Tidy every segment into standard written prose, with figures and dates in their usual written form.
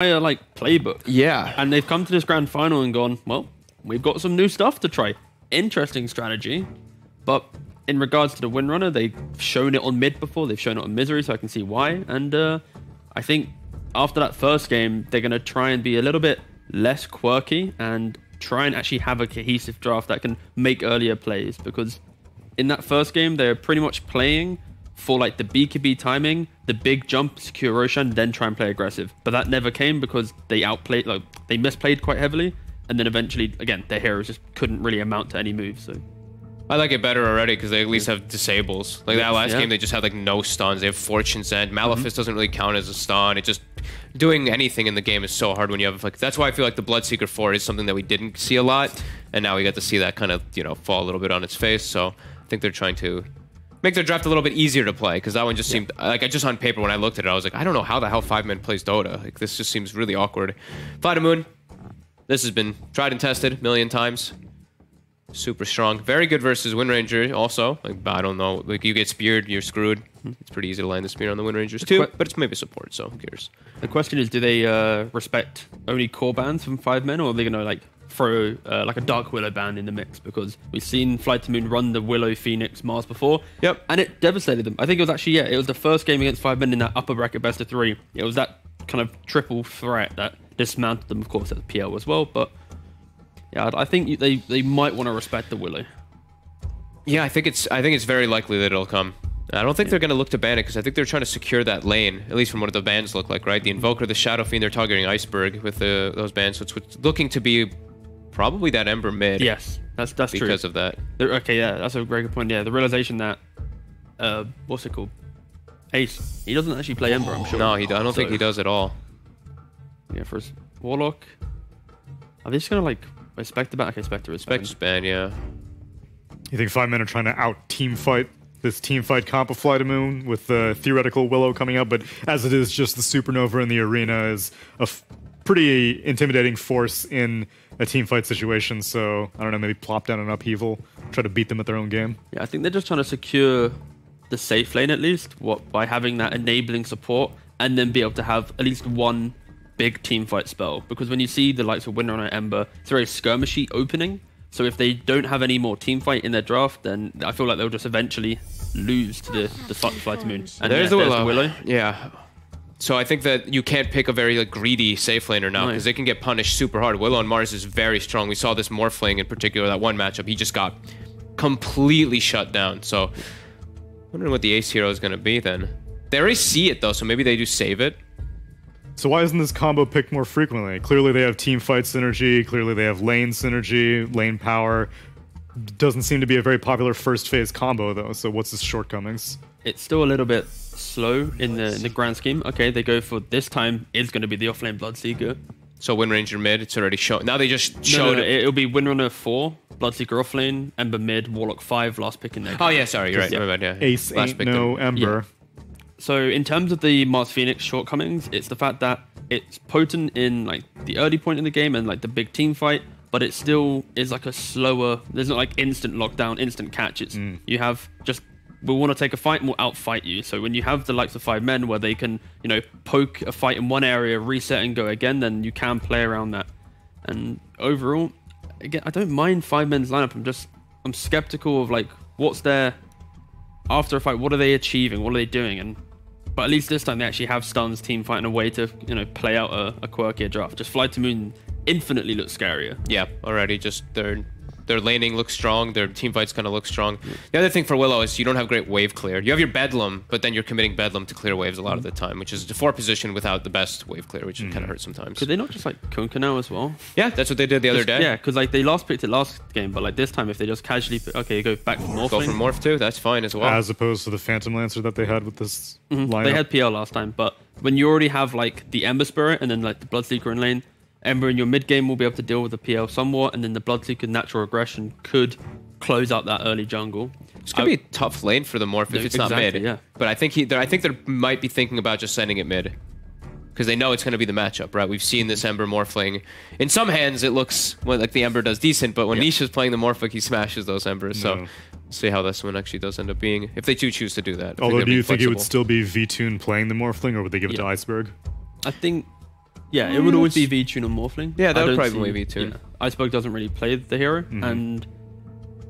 like playbook. Yeah. And they've come to this grand final and gone, well, we've got some new stuff to try. Interesting strategy. But in regards to the Windrunner, they've shown it on mid before. They've shown it on Misery, so I can see why. And I think after that first game, they're going to try and be a little bit less quirky and try and actually have a cohesive draft that can make earlier plays. Because in that first game, they're pretty much playing for like the BKB timing, the big jump, secure Roshan, then try and play aggressive. But that never came because they outplayed, like they misplayed quite heavily. And then eventually, again, their heroes just couldn't really amount to any moves. So I like it better already because they at least have disables. Like that last game, they just had like no stuns. They have Fortune's End. Malefice doesn't really count as a stun. It just doing anything in the game is so hard when you have like. That's why I feel like the Bloodseeker 4 is something that we didn't see a lot, and now we get to see that kind of fall a little bit on its face. So I think they're trying to make their draft a little bit easier to play because that one just seemed like just on paper when I looked at it, I was like, I don't know how the hell 5-man plays Dota. Like this just seems really awkward. FlyToMoon, this has been tried and tested a million times. Super strong. Very good versus Windranger also. Like, I don't know. Like, you get speared, you're screwed. It's pretty easy to land the spear on the Windrangers too, but it's maybe support, so who cares? The question is, do they respect only core bans from 5-men, or are they going to like throw like a Dark Willow ban in the mix? Because we've seen FlyToMoon run the Willow, Phoenix, Mars before. Yep. And it devastated them. I think it was actually, it was the first game against 5-men in that upper bracket best of 3. It was that kind of triple threat that dismantled them, of course, at the PL as well, but yeah, I think they might want to respect the Willow. Yeah, I think it's very likely that it'll come. I don't think they're going to look to ban it because I think they're trying to secure that lane, at least from what the bans look like, right? The Invoker, the Shadow Fiend, they're targeting Iceberg with those bans, so it's looking to be probably that Ember mid. Yes, that's true. Because of that. Okay, yeah, that's a very good point. Yeah, the realization that, what's it called? Ace, he doesn't actually play Ember, I'm sure. No, I don't think he does at all. Yeah, for his Warlock, are they just going to like... Spectre ban? Okay, Spectre is Spectre's ban, yeah. You think 5-men are trying to out-team fight this team fight comp of FlyToMoon with the theoretical Willow coming up, but as it is, just the Supernova in the arena is a pretty intimidating force in a team fight situation, so, I don't know, maybe plop down an upheaval, try to beat them at their own game. Yeah, I think they're just trying to secure the safe lane at least, by having that enabling support, and then be able to have at least one big team fight spell, because when you see the likes of Windrunner, Ember, it's very skirmishy opening. So if they don't have any more team fight in their draft, then I feel like they'll just eventually lose to the FlyToMoon. And there's the Willow. Yeah. So I think that you can't pick a very like greedy safe laner now because they can get punished super hard. Willow and Mars is very strong. We saw this Morphling in particular, that one matchup. He just got completely shut down. So wondering what the ace hero is going to be then. They already see it though, so maybe they do save it. So why isn't this combo picked more frequently? Clearly they have team fight synergy, clearly they have lane synergy, lane power. Doesn't seem to be a very popular first phase combo though, so what's its shortcomings? It's still a little bit slow in the grand scheme. Okay, they go for this time is going to be the offlane Bloodseeker. So Windranger mid, it's already shown. Now they just showed no, it'll be Windrunner 4, Bloodseeker offlane, Ember mid, Warlock 5, last pick in there. Oh yeah, sorry, you're right. Yeah. Yeah. Ace last ain't no Ember. Yeah. So in terms of the Mars Phoenix shortcomings, it's the fact that it's potent in like the early point in the game and like the big team fight, but it still is like a slower, there's not like instant lockdown, instant catch. It's you have just, we want to take a fight and we'll outfight you. So when you have the likes of 5-men where they can, poke a fight in one area, reset and go again, then you can play around that. And overall, again, I don't mind 5-men's lineup. I'm skeptical of like what's their, after a fight, what are they achieving? What are they doing? But at least this time they actually have stuns, team fight, and a way to, play out a quirkier draft. Just FlyToMoon infinitely looks scarier. Yeah, already just their laning looks strong, their team fights kind of look strong. The other thing for Willow is you don't have great wave clear. You have your Bedlam, but then you're committing Bedlam to clear waves a lot of the time, which is the 4 position without the best wave clear, which kind of hurts sometimes. Could they not just like Kunkka now as well? Yeah, that's what they did the other day. Yeah, because like they last picked it last game, but like this time if they just casually go back for Morph. Go for Morph too, that's fine as well. As opposed to the Phantom Lancer that they had with this lineup. They had PL last time, but when you already have like the Ember Spirit and then like the Bloodseeker in lane, Ember in your mid game will be able to deal with the PL somewhat, and then the Bloodseeker natural aggression could close out that early jungle. It's gonna be a tough lane for the Morph if it's not mid. Yeah. But I think they might be thinking about just sending it mid because they know it's gonna be the matchup, right? We've seen this Ember Morphling. In some hands, it looks like the Ember does decent, but when Nisha's playing the Morph, he smashes those Embers. So see how this one actually does end up being, if they do choose to do that. Although, do you think it would still be VTune playing the Morphling, or would they give it to Iceberg? I think Yeah, it would always be V-Tune or Morphling. Yeah, that I would don't probably be V-Tune. Yeah, Iceberg doesn't really play the hero, and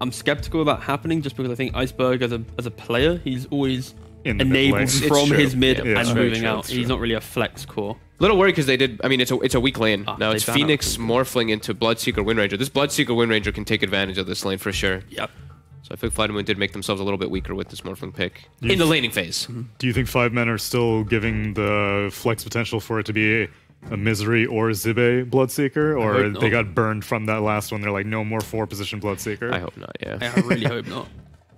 I'm skeptical about happening just because I think Iceberg as a player, he's always enabled from his mid and moving out. He's not really a flex core. Little worried because they did. I mean, it's a weak lane. Now it's Phoenix morphling into Bloodseeker Windranger. This Bloodseeker Windranger can take advantage of this lane for sure. Yep. So I think FlyToMoon did make themselves a little bit weaker with this morphling pick in the laning phase. Do you think 5men are still giving the flex potential for it to be a Misery or Zibe Bloodseeker, or they got burned from that last one? They're like, no more 4-position Bloodseeker. I hope not. Yeah. I really hope not.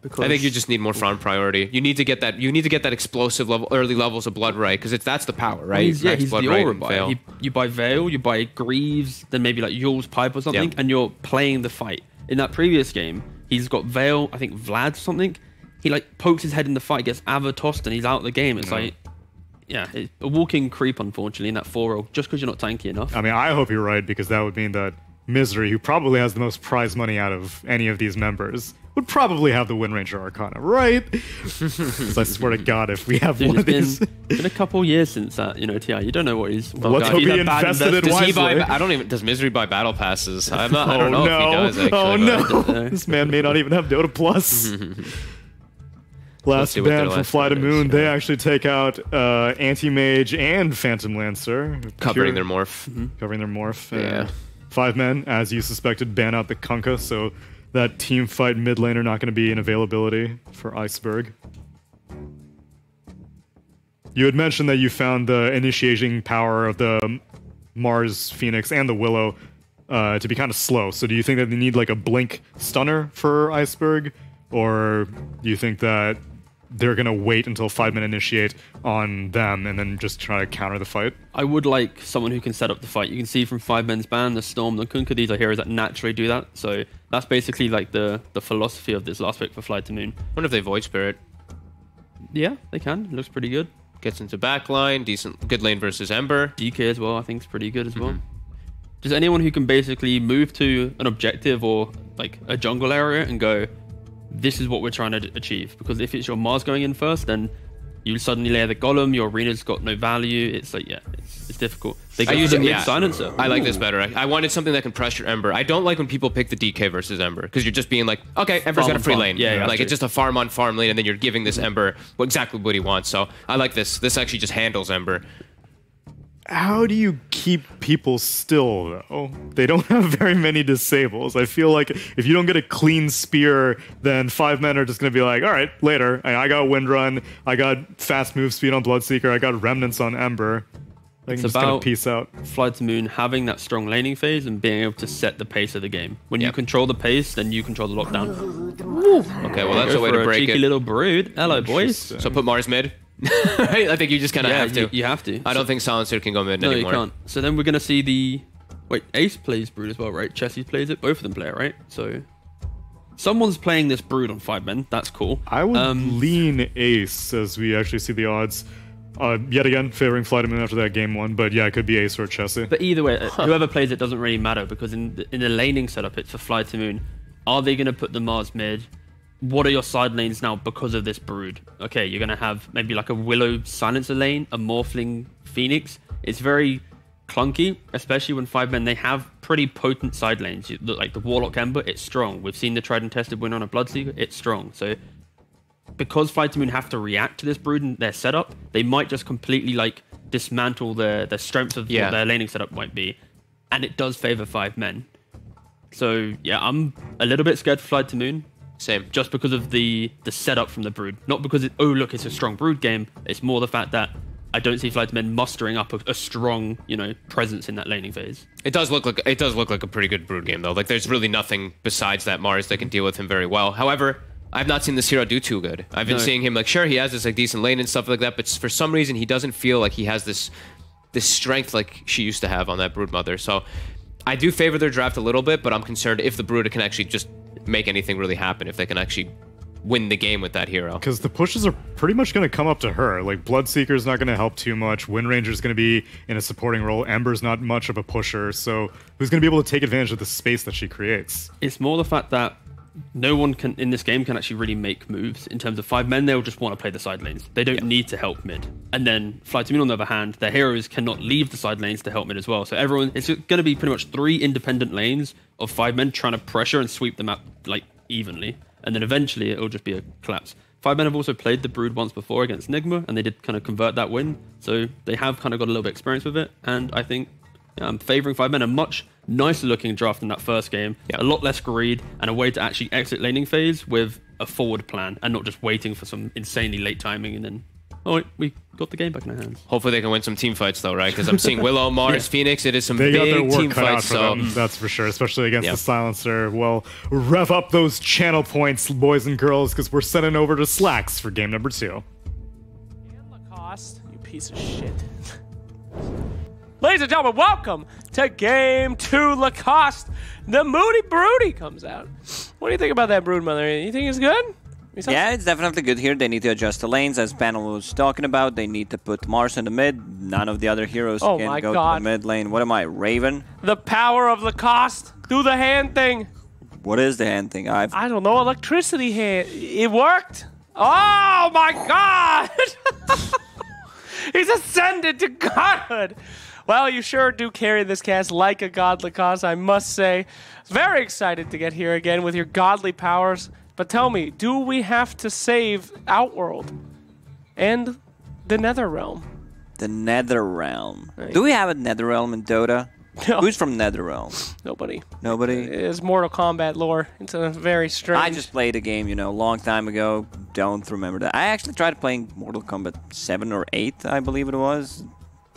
Because I think you just need more front priority. You need to get that. You need to get that explosive level, early levels of Blood Right, because that's the power, right? He's the aura buyer. You buy Veil, you buy Greaves, then maybe like Yule's Pipe or something, and you're playing the fight. In that previous game, he's got Veil, I think Vlad or something. He like pokes his head in the fight, gets Ava tossed, and he's out of the game. It's like, it's a walking creep, unfortunately, in that 4-row, just because you're not tanky enough. I mean, I hope you're right, because that would mean that Misery, who probably has the most prize money out of any of these members, would probably have the Windranger Arcana, right? Because I swear to God, if we have one of these... It's been a couple years since that, TI. You don't know what he's... Let's hope he invested it wisely. Does Misery buy battle passes? I don't know if he does, actually. Oh, no. This man may not even have Dota Plus. Last ban from FlyToMoon, they actually take out Anti-Mage and Phantom Lancer. Covering their morph. Covering their morph. Yeah. 5 men, as you suspected, ban out the Kunkka, so that team fight mid laner not going to be in availability for Iceberg. You had mentioned that you found the initiating power of the Mars Phoenix and the Willow to be kind of slow. So do you think that they need like a blink stunner for Iceberg? Or do you think that they're going to wait until 5 men initiate on them and then just try to counter the fight? I would like someone who can set up the fight. You can see from 5 men's ban, the Storm, the Kunkka, these are heroes that naturally do that. So that's basically like the philosophy of this last pick for FlyToMoon. I wonder if they Void Spirit. Yeah, they can. It looks pretty good. Gets into backline, decent, good lane versus Ember. DK as well, I think is pretty good as well. Just anyone who can basically move to an objective or like a jungle area and go, this is what we're trying to achieve. Because if it's your Mars going in first, then you suddenly layer the Golem, your arena's got no value. It's like, it's difficult. I use it, Silencer. I like this better. I wanted something that can pressure Ember. I don't like when people pick the DK versus Ember, because you're just being like, okay, Ember's got a free lane. Like, it's just a farm on farm lane, and then you're giving this Ember exactly what he wants. So I like this. This actually just handles Ember. How do you keep people still, though? They don't have very many disables. I feel like if you don't get a clean spear, then 5 men are just going to be like, all right, later. I got Windrun, I got fast move speed on Bloodseeker, I got Remnants on Ember. It's just about peace out. FlyToMoon having that strong laning phase and being able to set the pace of the game. When you control the pace, then you control the lockdown. Okay, well, that's a way to break cheeky it. Little brood. Hello, boys. So put Mars mid. Right? I think you just kind of have to. You have to. I don't think Silencer can go mid anymore. No, you can't. So then we're going to see the... Wait, Ace plays Brood as well, right? Chessie plays it. Both of them play it, right? So someone's playing this Brood on 5 men. That's cool. I would lean Ace as we actually see the odds. Yet again, favoring FlyToMoon after that game 1. But yeah, it could be Ace or Chessie. But either way, whoever plays it doesn't really matter, because in the laning setup, it's for FlyToMoon. Are they going to put the Mars mid? What are your side lanes now because of this Brood? Okay, you're going to have maybe like a Willow Silencer lane, a Morphling Phoenix. It's very clunky, especially when 5 men, they have pretty potent side lanes. You look like the Warlock Ember, it's strong. We've seen the tried and tested win on a Bloodseeker, it's strong. So because FlyToMoon have to react to this Brood and their setup, they might just completely like dismantle the strength of what their laning setup might be. And it does favor 5 men. So yeah, I'm a little bit scared for FlyToMoon. Same. Just because of the setup from the Brood. Not because, look, it's a strong Brood game. It's more the fact that I don't see FlyToMoon mustering up a strong, presence in that laning phase. It does look like a pretty good Brood game, though. Like, there's really nothing besides that Mars that can deal with him very well. However, I've not seen this hero do too good. I've been seeing him, like, sure, he has this like decent lane and stuff like that, but for some reason, he doesn't feel like he has this strength like she used to have on that Brood Mother. So I do favor their draft a little bit, but I'm concerned if the Brood can actually just make anything really happen, if they can actually win the game with that hero. Because the pushes are pretty much going to come up to her. Like, Bloodseeker's not going to help too much. Windranger's going to be in a supporting role. Ember's not much of a pusher. So who's going to be able to take advantage of the space that she creates? It's more the fact that no one can in this game can actually really make moves. In terms of 5 men, they'll just want to play the side lanes. They don't need to help mid. And then FlyToMoon, on the other hand, their heroes cannot leave the side lanes to help mid as well. So everyone, it's going to be pretty much 3 independent lanes of 5 men trying to pressure and sweep the map like evenly. And then eventually it'll just be a collapse. 5 men have also played the Brood once before against Nigma, and they did kind of convert that win. So they have kind of got a little bit of experience with it. And I think I'm favoring 5 men. A much nicer looking draft than that first game. A lot less greed, and a way to actually exit laning phase with a forward plan and not just waiting for some insanely late timing and then, oh, we got the game back in our hands. Hopefully they can win some team fights though, right? Because I'm seeing Willow, Mars, Phoenix. It is some they big got their work team cut out fights. for So them, that's for sure, especially against the Silencer. Well, rev up those channel points, boys and girls, because we're sending over to Slacks for game number 2. And Lacoste, you piece of shit. Ladies and gentlemen, welcome to Game 2 Lacoste. The Moody Broody comes out. What do you think about that Brood, Mother? You think it's good? Yeah, it's definitely good here. They need to adjust the lanes, as Panel was talking about. They need to put Mars in the mid. None of the other heroes can go to the mid lane. What am I, Raven? The power of Lacoste. Do the hand thing. What is the hand thing? I don't know. Electricity hand. It worked. Oh, my God. He's ascended to godhood. Well, you sure do carry this cast like a god, Lacoste, I must say. Very excited to get here again with your godly powers. But tell me, do we have to save Outworld and the Netherrealm? The Netherrealm. Right. Do we have a Netherrealm in Dota? No. Who's from Netherrealm? Nobody. Nobody? It's Mortal Kombat lore. It's a very strange... I just played a game, you know, a long time ago. Don't remember that. I actually tried playing Mortal Kombat 7 or 8, I believe it was.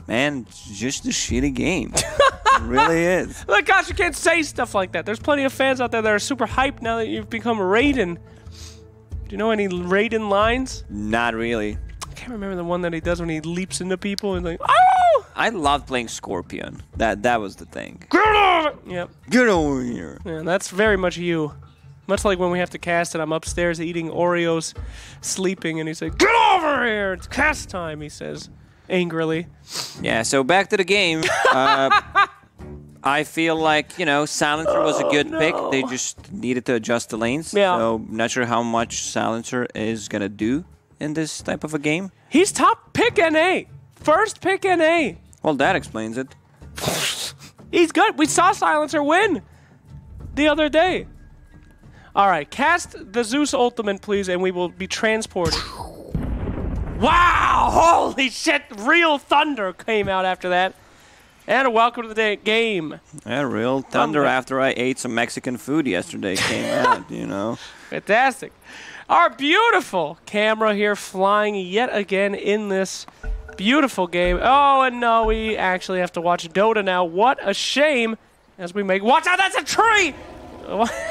Man, it's just a shitty game. It really is. Look, gosh, you can't say stuff like that. There's plenty of fans out there that are super hyped now that you've become Raiden. Do you know any Raiden lines? Not really. I can't remember the one that he does when he leaps into people and like, oh! I loved playing Scorpion. That was the thing. Get over! Yep. Get over here. Yeah, that's very much you. Much like when we have to cast and I'm upstairs eating Oreos, sleeping, and he's like, get over here! It's cast time, he says, angrily. Yeah, so back to the game. I feel like, you know, Silencer was a good pick. They just needed to adjust the lanes. Yeah. So, not sure how much Silencer is going to do in this type of a game. He's top pick NA. First pick NA. Well, that explains it. He's good. We saw Silencer win the other day. All right, cast the Zeus ultimate, please, and we will be transported. Wow! Holy shit! Real thunder came out after that. And welcome to the game. Yeah, real thunder after I ate some Mexican food yesterday came out, you know. Fantastic. Our beautiful camera here flying yet again in this beautiful game. Oh, and no, we actually have to watch Dota now. What a shame as we make... Watch out, that's a tree!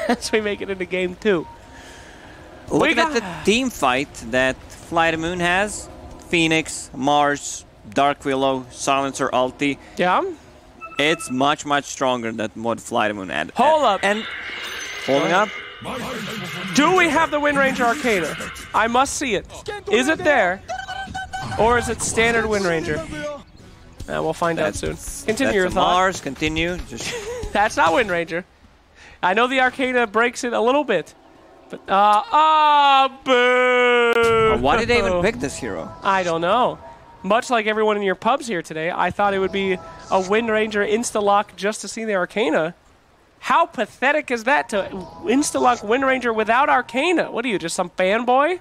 As we make it into game 2. Looking at the team fight that FlyToMoon has, Phoenix, Mars, Dark Willow, Silencer, Ulti. Yeah? It's much, much stronger than what FlyToMoon had. Hold up. And holding up. Do we have the Wind Ranger Arcana? I must see it. Is it there? Or is it standard Wind Ranger? We'll find out soon. Continue your thought. Mars, continue. Just That's not Wind Ranger. I know the Arcana breaks it a little bit. But, boo! why did they even pick this hero? I don't know. Much like everyone in your pubs here today, I thought it would be a Wind Ranger insta-lock just to see the Arcana. How pathetic is that to insta-lock Wind Ranger without Arcana? What are you, just some fanboy?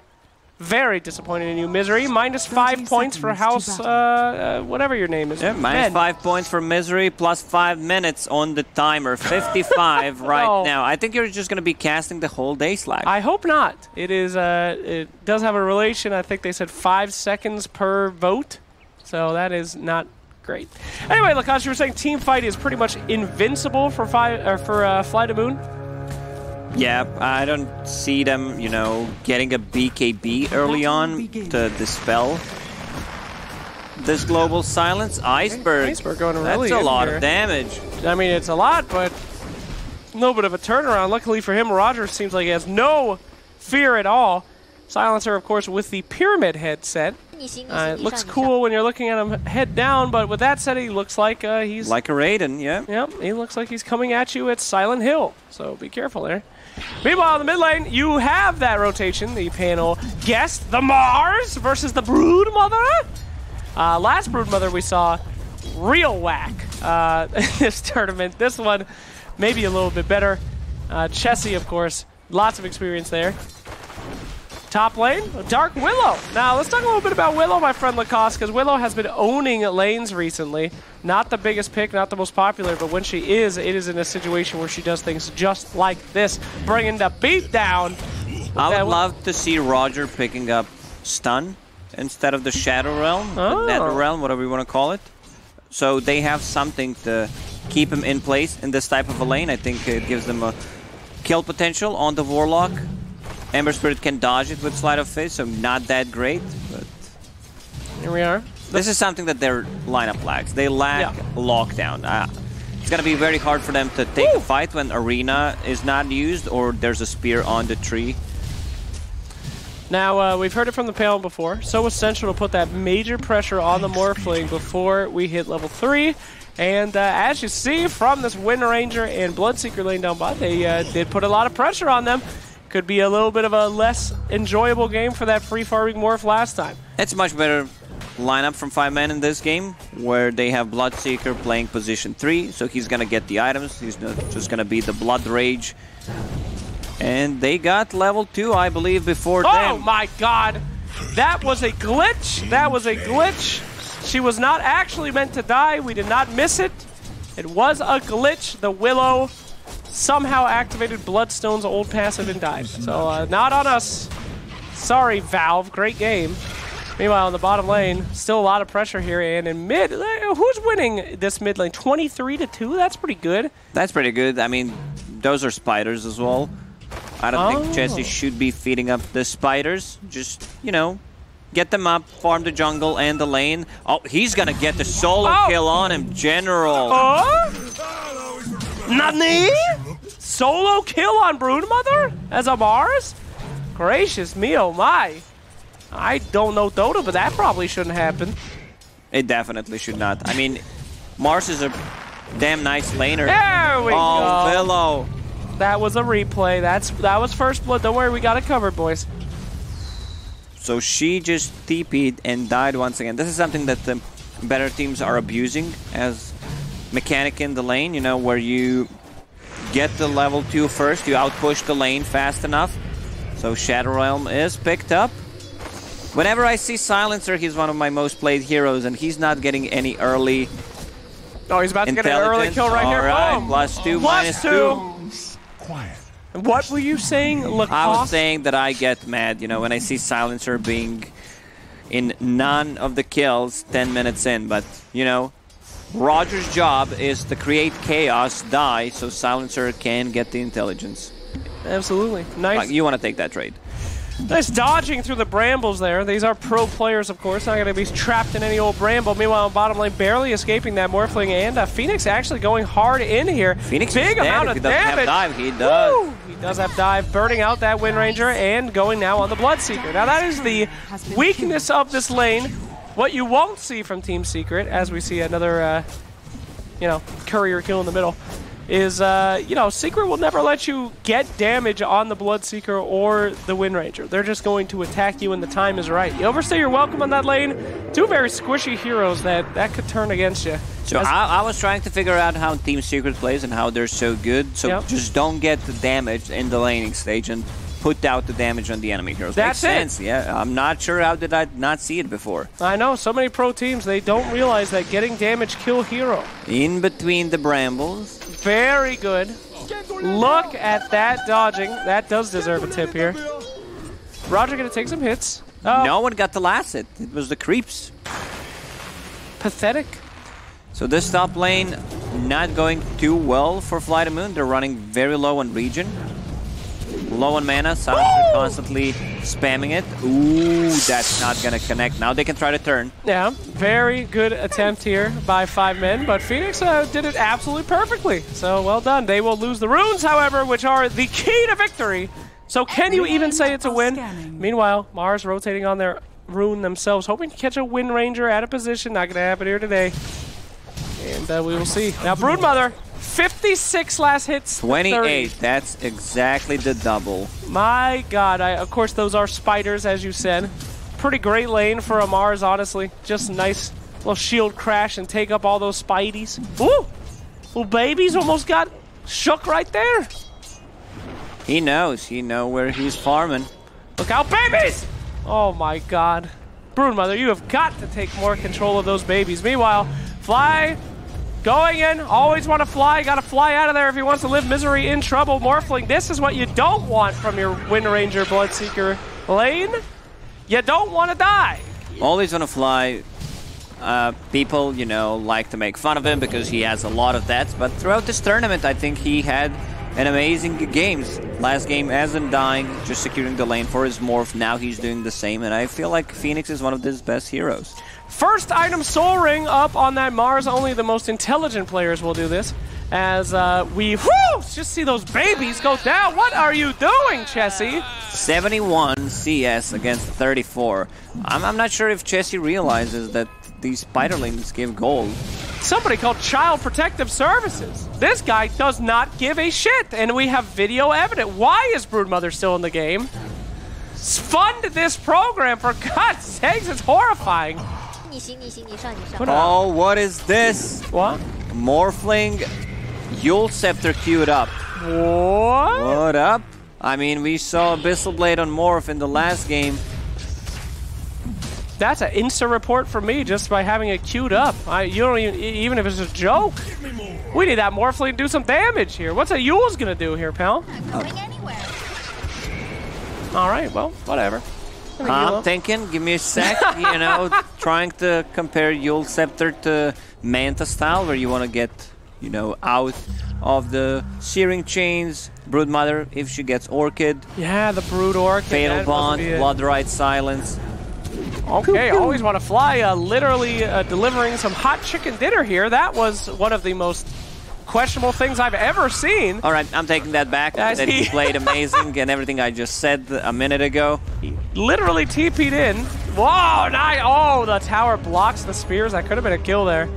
Very disappointed in you, Misery. Minus 5 points for House, whatever your name is. Yeah, minus 5 points for Misery, plus 5 minutes on the timer. 55 right now. I think you're just going to be casting the whole day, Slack. I hope not. It is. It does have a relation. I think they said 5 seconds per vote. So that is not great. Anyway, Lacoste, you were saying team fight is pretty much invincible for FlyToMoon? Yeah, I don't see them, you know, getting a BKB early on to dispel this global silence. Iceberg. Iceberg going really That's a lot here. of damage. I mean, it's a lot, but a little bit of a turnaround. Luckily for him, Roger seems like he has no fear at all. Silencer, of course, with the Pyramid headset. It looks cool when you're looking at him head down, but with that said, he looks like he's... Like a Raiden, yeah. Yep, he looks like he's coming at you at Silent Hill, so be careful there. Meanwhile, in the mid lane, you have that rotation. The panel guessed the Mars versus the Broodmother. Last Broodmother we saw real whack in this tournament. This one maybe a little bit better. Chessie, of course, lots of experience there. Top lane, Dark Willow. Now, let's talk a little bit about Willow, my friend Lacoste, because Willow has been owning lanes recently. Not the biggest pick, not the most popular, but when she is, it is in a situation where she does things just like this, bringing the beat down. I would love to see Roger picking up stun instead of the Shadow Realm, the Nether Realm, whatever you want to call it. So they have something to keep him in place in this type of a lane. I think it gives them a kill potential on the Warlock. Ember Spirit can dodge it with Sleight of Fist, so not that great, but... Here we are. This is something that their lineup lacks. They lack lockdown. It's going to be very hard for them to take a fight when Arena is not used or there's a spear on the tree. Now, we've heard it from the panel before. So essential to put that major pressure on the Morphling before we hit level 3. And as you see from this Wind Ranger and Bloodseeker lane down bot, they did put a lot of pressure on them. Could be a little bit of a less enjoyable game for that free farming Morph last time. It's a much better lineup from 5 men in this game, where they have Bloodseeker playing position 3, so he's gonna get the items. He's not just gonna be the Blood Rage. And they got level 2, I believe, before them. Oh my god! That was a glitch! That was a glitch! She was not actually meant to die. We did not miss it. It was a glitch. The Willow somehow activated Bloodstone's old passive and died. So, not on us. Sorry, Valve. Great game. Meanwhile, in the bottom lane, still a lot of pressure here. And in mid, who's winning this mid lane? 23-2? That's pretty good. That's pretty good. I mean, those are spiders as well. I don't think Chessie should be feeding up the spiders. Just, you know, get them up, farm the jungle and the lane. Oh, he's gonna get the solo kill on him, General. Nani? Solo kill on Broodmother as a Mars? Gracious me, oh my. I don't know Dota, but that probably shouldn't happen. It definitely should not. I mean, Mars is a damn nice laner. There we go. Oh, Willow. That was a replay. That was first blood. Don't worry, we got it covered, boys. So she just TP'd and died once again. This is something that the better teams are abusing as mechanic in the lane, you know, where you get the level 2 first, you outpush the lane fast enough. So Shadow Realm is picked up. Whenever I see Silencer, he's one of my most played heroes, and he's not getting any early. Oh, he's about to get an early kill right here. Right, Boom. +2, -2. Quiet. What were you saying, Lacoste? I was saying that I get mad, you know, when I see Silencer being in none of the kills 10 minutes in, but, you know, Roger's job is to create chaos, die, so Silencer can get the intelligence. Absolutely. Nice. Like, you want to take that trade. Nice dodging through the brambles there. These are pro players, of course. Not going to be trapped in any old bramble. Meanwhile, bottom lane barely escaping that Morphling, and Phoenix actually going hard in here. Phoenix big amount of damage. Dive. He does. Woo! He does have dive, burning out that Wind Ranger and going now on the Bloodseeker. Now that is the weakness of this lane. What you won't see from Team Secret, as we see another, you know, courier kill in the middle, is, you know, Secret will never let you get damage on the Bloodseeker or the Wind Ranger. They're just going to attack you when the time is right. You overstay your welcome on that lane. Two very squishy heroes that could turn against you. So I was trying to figure out how Team Secret plays and how they're so good. So just don't get the damage in the laning stage and put out the damage on the enemy heroes. That's Makes sense. Yeah, I'm not sure how did I not see it before. I know, so many pro teams, they don't realize that getting damage kill hero. In between the brambles. Very good. Look at that dodging. That does deserve a tip here. Roger gonna take some hits. Oh. No one got the last hit. It was the creeps. Pathetic. So this top lane not going too well for FlyToMoon. They're running very low on regen. Low on mana, Silencer constantly spamming it. Ooh, that's not gonna connect. Now they can try to turn. Yeah, very good attempt here by 5 men, but Phoenix did it absolutely perfectly. So well done. They will lose the runes, however, which are the key to victory. So can you even say it's a win? Meanwhile, Mars rotating on their Rune themselves, hoping to catch a Wind Ranger out of position. Not going to happen here today. And we will see. Now, Broodmother, 56 last hits. 28. That's exactly the double. My God. Of course, those are spiders, as you said. Pretty great lane for a Mars, honestly. Just a nice little shield crash and take up all those spideys. Ooh! Little babies almost got shook right there. He knows. He knows where he's farming. Look out, babies! Oh my God. Broodmother, you have got to take more control of those babies. Meanwhile, Fly going in. Always want to fly. Got to fly out of there if he wants to live misery in trouble. Morphling, this is what you don't want from your Wind Ranger Bloodseeker lane. You don't want to die. Always want to fly. People, you know, like to make fun of him because he has a lot of that. But throughout this tournament, I think he had an amazing games. Last game, hasn't dying, just securing the lane for his morph. Now he's doing the same, and I feel like Phoenix is one of his best heroes. First item Soul Ring up on that Mars. Only the most intelligent players will do this. As we just see those babies go down. What are you doing, Chessie? 71 CS against 34. I'm not sure if Chessie realizes that these spiderlings give gold. Somebody called Child Protective Services. This guy does not give a shit, and we have video evidence. Why is Broodmother still in the game? Fund this program, for God's sakes, it's horrifying. Oh, what is this? What? Morphling, Yule Scepter queued up. What? What up? I mean, we saw Abyssal Blade on Morph in the last game. That's an insta report for me just by having it queued up. You don't even if it's a joke. We need that Morphling to do some damage here. What's a Yule's gonna do here, pal? All right, well, whatever. I'm thinking, give me a sec, you know, trying to compare Yule Scepter to Manta style, where you want to get, you know, out of the Searing Chains. Broodmother, if she gets Orchid. Yeah, the Brood Orchid. Fatal Bond, Bloodrite Silence. Okay, always want to fly. Literally delivering some hot chicken dinner here. That was one of the most questionable things I've ever seen. All right, I'm taking that back. That he played amazing and everything I just said a minute ago. He literally TP'd in. Whoa, nice. Oh, the tower blocks the spears. That could have been a kill there.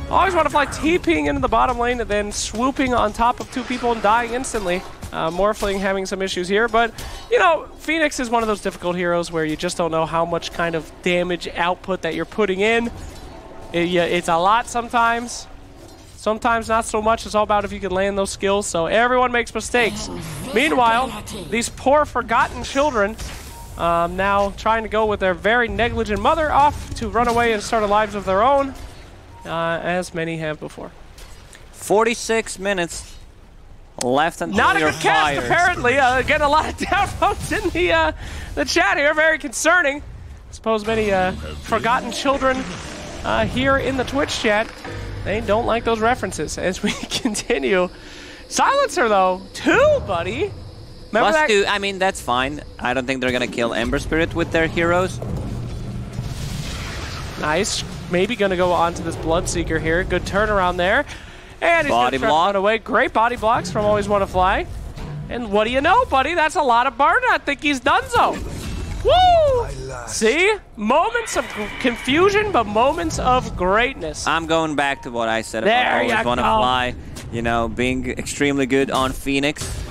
Always want to fly TPing into the bottom lane and then swooping on top of two people and dying instantly. Morphling having some issues here, but, you know, Phoenix is one of those difficult heroes where you just don't know how much kind of damage output that you're putting in. It's a lot sometimes. Sometimes not so much. It's all about if you can land those skills, so everyone makes mistakes. Meanwhile, these poor forgotten children now trying to go with their very negligent mother off to run away and start lives of their own, as many have before. 46 minutes left until not a you're good cast, fired. apparently. Getting a lot of downvotes in the chat here. Very concerning. I suppose many forgotten children here in the Twitch chat, they don't like those references. As we continue. Silencer, though. 2, buddy. Remember that? +2, I mean, that's fine. I don't think they're going to kill Ember Spirit with their heroes. Nice. Maybe going to go on to this Bloodseeker here. Good turnaround there. And he's going to run away. Great body blocks from Always Want to Fly. And what do you know, buddy? That's a lot of burn. I think he's donezo. Woo! See? Moments of confusion, but moments of greatness. I'm going back to what I said about Always Want to Fly. You know, being extremely good on Phoenix.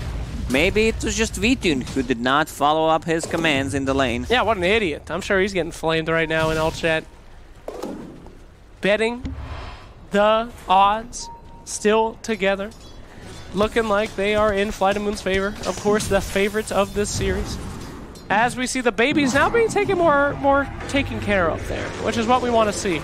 Maybe it was just VTune who did not follow up his commands in the lane. Yeah, what an idiot. I'm sure he's getting flamed right now in all chat. Betting the odds still together. Looking like they are in FlyToMoon's favor. Of course, the favorites of this series. As we see the babies now being taken more taken care of there, which is what we want to see.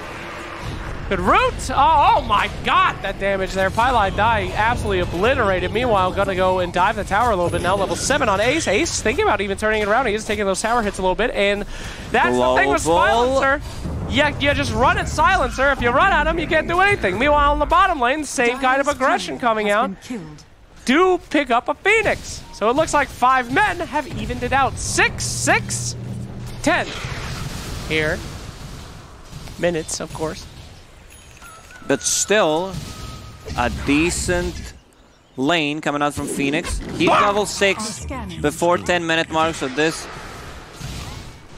Good root! Oh my God, that damage there. Pylon dying, absolutely obliterated. Meanwhile, gonna go and dive the tower a little bit now. Level 7 on Ace. Ace thinking about even turning it around. He is taking those tower hits a little bit, and that's the thing with Silencer. You just run at Silencer. If you run at him, you can't do anything. Meanwhile, in the bottom lane, same kind of aggression coming out. Do pick up a Phoenix. So it looks like 5 men have evened it out. 6, 6, 10 here. Minutes, of course. But still, a decent lane coming out from Phoenix. He's level 6 before 10-minute mark, so this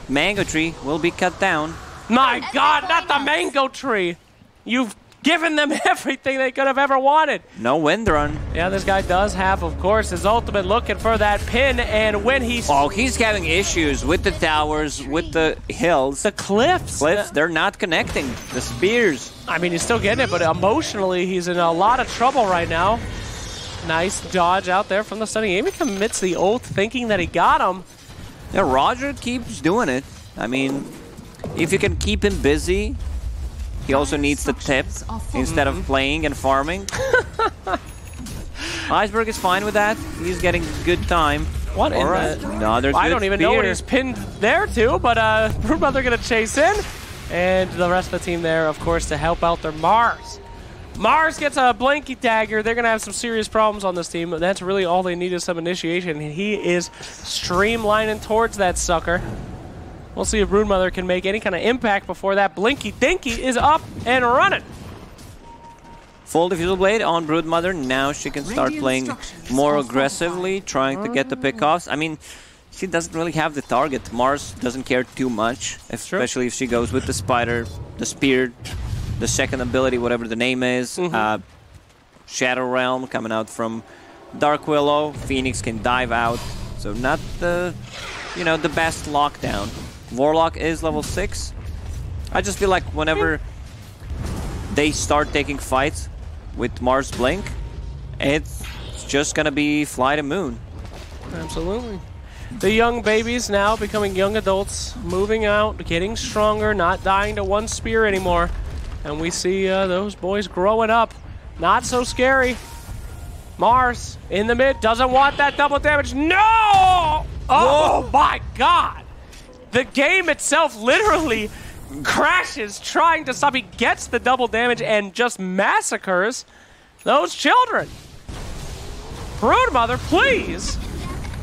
mango tree will be cut down. My God, not the mango tree! You've given them everything they could have ever wanted. No wind run. Yeah, this guy does have, of course, his ultimate looking for that pin, and when he's... Oh, he's having issues with the towers, with the hills. The cliffs. They're not connecting. The spears. I mean, he's still getting it, but emotionally, he's in a lot of trouble right now. Nice dodge out there from the stunning aim. He commits the ult thinking that he got him. Yeah, Roger keeps doing it. I mean, if you can keep him busy, he also needs the tip instead of playing and farming. Iceberg is fine with that. He's getting good time. What in right. the... Another good I don't even know what spear. he's pinned there to, but Broodmother gonna chase in. And the rest of the team there, of course, to help out their Mars. Mars gets a Blanky Dagger. They're going to have some serious problems on this team. That's really all they need is some initiation. And he is streamlining towards that sucker. We'll see if Broodmother can make any kind of impact before that Blinky Dinky is up and running. Full Diffusal Blade on Broodmother. Now she can start playing more aggressively, trying to get the pickoffs. I mean, she doesn't really have the target. Mars doesn't care too much, especially if she goes with the spider, the spear, the second ability, whatever the name is. Shadow Realm coming out from Dark Willow. Phoenix can dive out, so not the, the best lockdown. Warlock is level 6. I just feel like whenever they start taking fights with Mars Blink, it's just gonna be FlyToMoon. Absolutely. The young babies now becoming young adults, moving out, getting stronger, not dying to one spear anymore. And we see those boys growing up. Not so scary. Mars in the mid, doesn't want that double damage. No! Oh my God! The game itself literally crashes trying to stop. He gets the double damage and just massacres those children. Broodmother, please!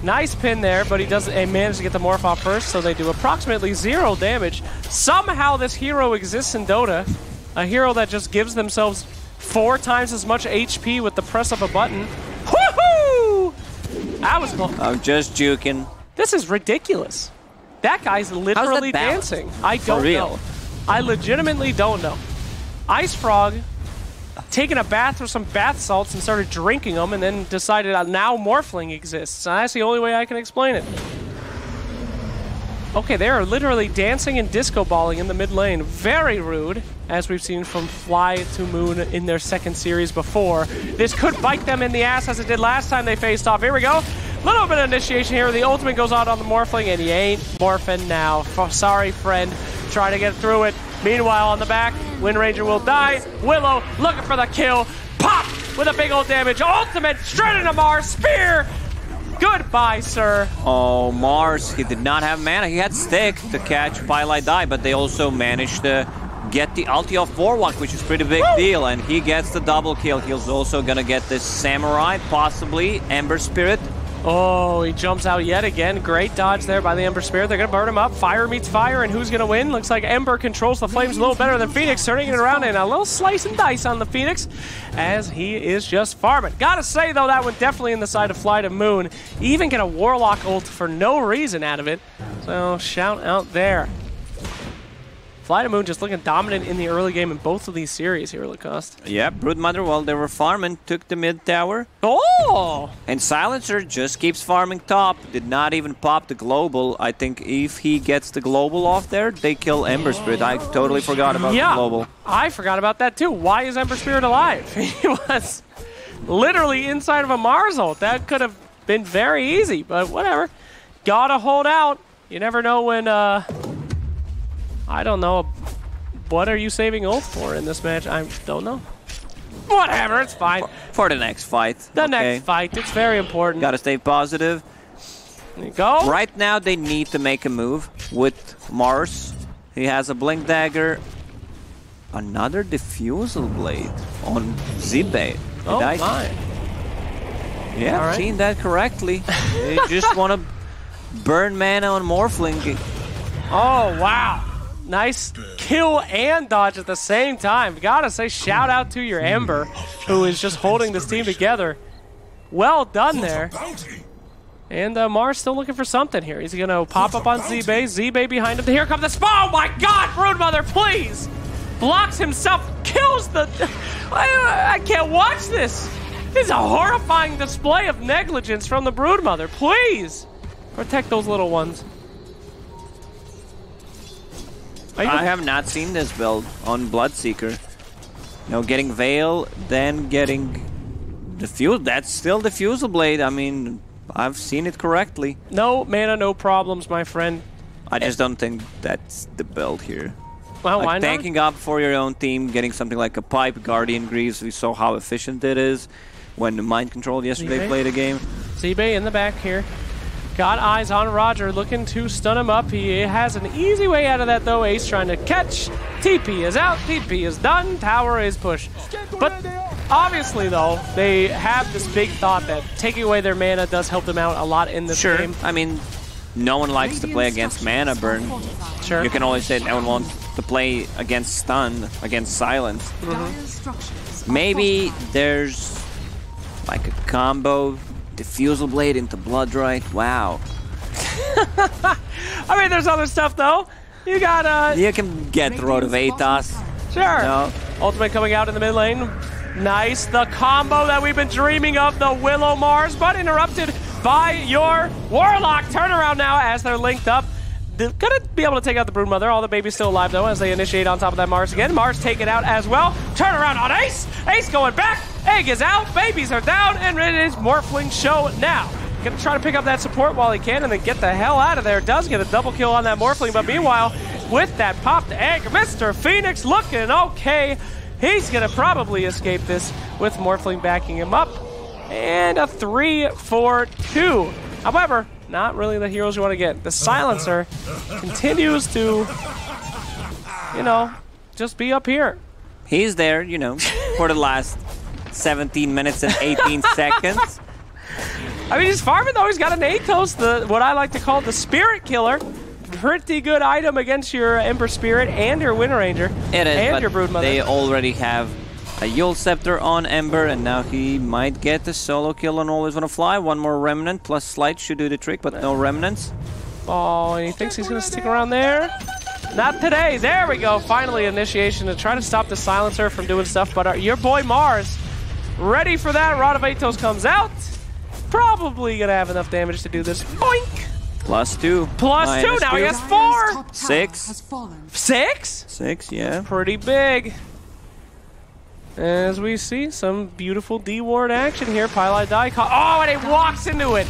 Nice pin there, but he doesn't manage to get the morph off first, so they do approximately 0 damage. Somehow this hero exists in Dota. A hero that just gives themselves 4 times as much HP with the press of a button. Woohoo! That was cool. I'm just juking. This is ridiculous. That guy's literally dancing. I don't know. I legitimately don't know. Ice Frog taking a bath with some bath salts and started drinking them and then decided now Morphling exists. And that's the only way I can explain it. Okay, they are literally dancing and disco balling in the mid lane. Very rude, as we've seen from FlyToMoon in their second series before. This could bite them in the ass as it did last time they faced off. Here we go. Little bit of initiation here. The ultimate goes out on the Morphling, and he ain't morphing now. Sorry, friend. Try to get through it. Meanwhile, on the back, Wind Ranger will die. Willow looking for the kill. Pop with a big old damage. Ultimate straight into Mars. Spear. Goodbye, sir. Oh, Mars, he did not have mana. He had Stick to catch Pylite Die, but they also managed to get the ulti off Warlock, which is a pretty big deal, and he gets the double kill. He's also gonna get this Samurai, possibly Ember Spirit. Oh, he jumps out yet again. Great dodge there by the Ember Spirit. They're going to burn him up. Fire meets fire, and who's going to win? Looks like Ember controls the flames a little better than Phoenix, turning it around, and a little slice and dice on the Phoenix as he is just farming. Gotta say, though, that one definitely in the side of FlyToMoon. Even get a Warlock ult for no reason out of it. So, shout out there. FlyToMoon just looking dominant in the early game in both of these series here, Lacoste. Yeah, Broodmother, while they were farming, took the mid tower. Oh! And Silencer just keeps farming top. Did not even pop the global. I think if he gets the global off there, they kill Ember Spirit. I totally forgot about the global. I forgot about that too. Why is Ember Spirit alive? He was literally inside of a Mars ult. That could have been very easy, but whatever. Gotta hold out. You never know when, I don't know. What are you saving ult for in this match? I don't know. Whatever, it's fine. For the next fight. The next fight. It's very important. Gotta stay positive. There you go. Right now, they need to make a move with Mars. He has a Blink Dagger. Another Diffusal Blade on Zibe. Oh, my. Yeah, All right. Seen that correctly. They just want to burn mana on Morphling. Oh, wow. Nice kill and dodge at the same time. Gotta say, shout out to your Ember, who is just holding this team together. Well done there. And Mars still looking for something here. He's going to pop up on Z-Bay. Z-Bay behind him. Here comes the spawn. Oh my God, Broodmother, please! Blocks himself, kills the... I can't watch this. This is a horrifying display of negligence from the Broodmother. Please! Protect those little ones. I have not seen this build on Bloodseeker. You know, getting Veil, then getting Diffuse. That's still Diffusal Blade. I mean, I've seen it correctly. No mana, no problems, my friend. I just don't think that's the build here. Well, like why not? tanking up for your own team, getting something like a Pipe, Guardian Greaves. We saw how efficient it is when the Mind Control yesterday played a game. Z-Bay in the back here. Got eyes on Roger, looking to stun him up. He has an easy way out of that, though. Ace trying to catch. TP is out. TP is done. Tower is pushed. But obviously, though, they have this big thought that taking away their mana does help them out a lot in this game. I mean, no one likes to play against mana burn. Sure. You can always say no one wants to play against stun, against silence. Maybe there's like a combo. Diffusal Blade into Bloodright. Wow. I mean, there's other stuff, though. You got, you can get Road of Atos. Sure. No. Ultimate coming out in the mid lane. Nice. The combo that we've been dreaming of, the Willow Mars, but interrupted by your Warlock. Turnaround now as they're linked up. They're gonna be able to take out the Broodmother. All the babies still alive, though, as they initiate on top of that Mars again. Mars taken out as well. Turnaround on Ace. Ace going back. Egg is out. Babies are down. And it is Morphling show now. Gonna try to pick up that support while he can and then get the hell out of there. Does get a double kill on that Morphling, but meanwhile, with that popped egg, Mr. Phoenix looking okay. He's gonna probably escape this with Morphling backing him up. And a 3-4-2. However, not really the heroes you want to get. The Silencer continues to, you know, just be up here. He's there, you know, for the last 17 minutes and 18 seconds. I mean, he's farming, though. He's got an Atos, what I like to call the Spirit Killer. Pretty good item against your Ember Spirit and your Wind Ranger. It is, and but your Broodmother. They already have a Yule Scepter on Ember, and now he might get the solo kill on Always Wanna Fly. One more Remnant, plus Slight should do the trick, but no Remnants. Oh, and he thinks he's going to stick around there? Not today. There we go. Finally, initiation to try to stop the Silencer from doing stuff, but your boy Mars, ready for that. Rod of Atos comes out. Probably going to have enough damage to do this. Boink! +2. +2. Now he has 4. 6. 6? 6, yeah. Pretty big. As we see some beautiful D-Ward action here. Pylite die. Oh, and he walks into it.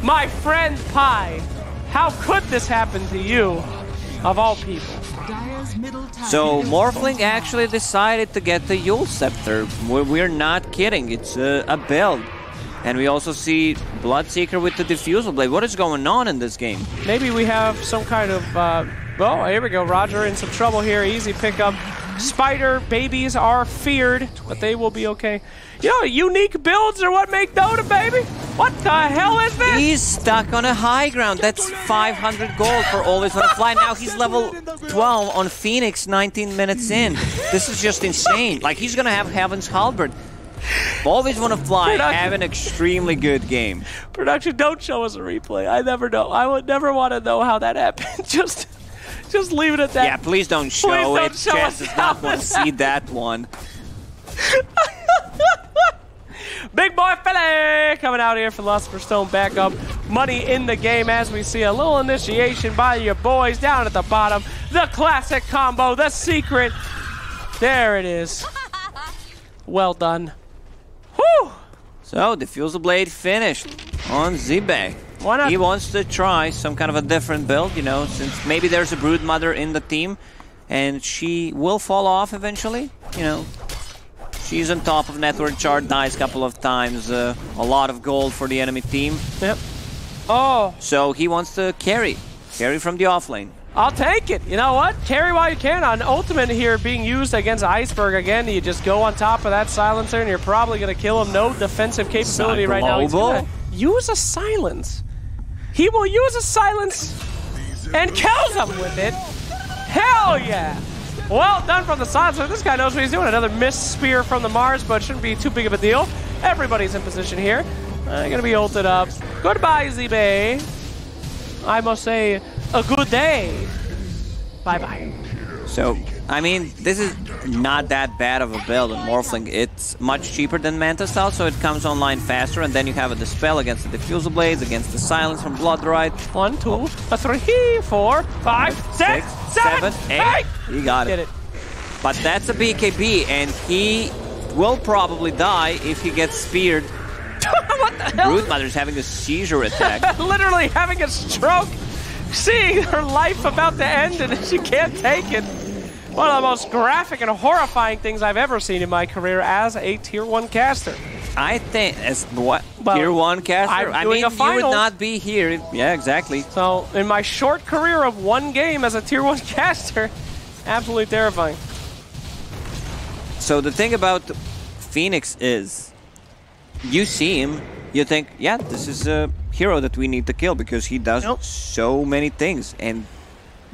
My friend Pi, how could this happen to you, of all people? So Morphling actually decided to get the Yule Scepter. We're not kidding. It's a build. And we also see Bloodseeker with the Diffusal Blade. What is going on in this game? Maybe we have some kind of... well, here we go. Roger in some trouble here. Easy pickup. Spider babies are feared, but they will be okay. You know, unique builds are what make Dota, baby. What the hell is this? He's stuck on a high ground. That's 500 gold for Always Wanna Fly. Now he's level 12 on Phoenix 19 minutes in. This is just insane. Like, he's gonna have Heaven's Halberd. Always Wanna Fly have an extremely good game. Production, don't show us a replay. I never know. I would never want to know how that happened. Just leave it at that. Yeah, please don't show it. Chess does not want to see that one. Big boy Philly coming out here for Philosopher's Stone backup. Money in the game as we see a little initiation by your boys down at the bottom. The classic combo, the secret. There it is. Well done. Whew. So, Diffusal Blade finished on Z-Bay. Why not? He wants to try some kind of a different build, you know, since maybe there's a Broodmother in the team and she will fall off eventually, you know. She's on top of network chart, dies a couple of times, a lot of gold for the enemy team. Yep. Oh. So he wants to carry from the offlane. I'll take it. You know what? Carry while you can. On Ultimate here being used against Iceberg again, you just go on top of that Silencer and you're probably going to kill him. No defensive capability right now. He's gonna use a Silence. He will use a Silence and kills him with it. Hell yeah. Well done from the Silencer. This guy knows what he's doing. Another missed spear from the Mars, but shouldn't be too big of a deal. Everybody's in position here. Going to be ulted up. Goodbye, ZB. I must say, a good day. Bye-bye. So, I mean, this is not that bad of a build on Morphling. It's much cheaper than Manta Style, so it comes online faster, and then you have a Dispel against the Diffusal Blades, against the Silence from Bloodrite. 1, 2, 3, 4, 5, 6, 7, 8. You got it. Get it. But that's a BKB, and he will probably die if he gets speared. What the hell? Broodmother's having a seizure attack. Literally having a stroke. Seeing her life about to end and she can't take it. One of the most graphic and horrifying things I've ever seen in my career as a Tier 1 caster. I think as what Well, Tier 1 caster. I'm doing a you would finals. not be here. Yeah, exactly. So, in my short career of one game as a Tier 1 caster, absolutely terrifying. So the thing about Phoenix is, you see him, you think, yeah, this is a hero that we need to kill because he does so many things. And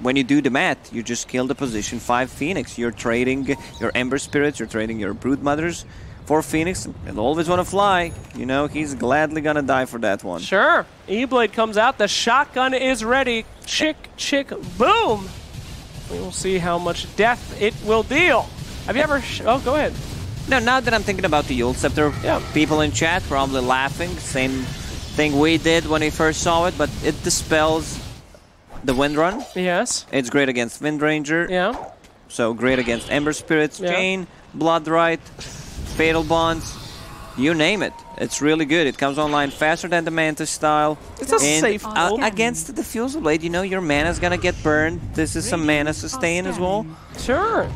when you do the math, you just kill the position 5 Phoenix. You're trading your Ember Spirits, you're trading your Broodmothers for Phoenix, and always want to fly. You know, he's gladly gonna die for that one. Sure. E-Blade comes out, the shotgun is ready. Chick, chick, boom! We will see how much death it will deal. Have you ever... oh, go ahead. No, now that I'm thinking about the Yule Scepter, people in chat probably laughing. Same thing we did when we first saw it, but it dispels the Wind Run. Yes. It's great against Wind Ranger. Yeah. So great against Ember Spirits, Chain, Bloodrite, Fatal Bonds, you name it. It's really good. It comes online faster than the Manta Style. It's a safe build. Against the Diffusal Blade, you know your mana's gonna get burned. This is some mana sustain as well. Sure.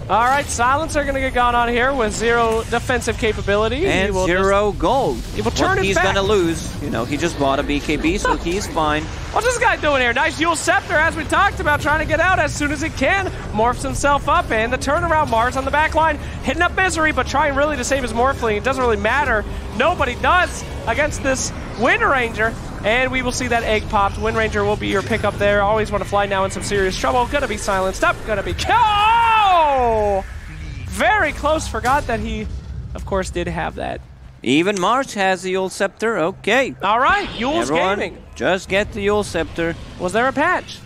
All right, Silencer going to get gone on here with 0 defensive capability. And 0 gold. He will turn it he's back. Gonna lose. You know, he just bought a BKB, so he's fine. What's this guy doing here? Nice Yule Scepter, as we talked about, trying to get out as soon as he can. Morphs himself up, and the turnaround Mars on the back line, hitting up Misery, but trying really to save his Morphling. It doesn't really matter. Nobody does against this Wind Ranger. And we will see that egg popped. Wind Ranger will be your pickup there. Always want to fly now in some serious trouble. Gonna be silenced up. Gonna be killed. Oh! Very close. Forgot that he, of course, did have that. Even Mars has the Yule Scepter. Okay. All right. Yule's Everyone, gaming. just get the Yule Scepter. Was there a patch?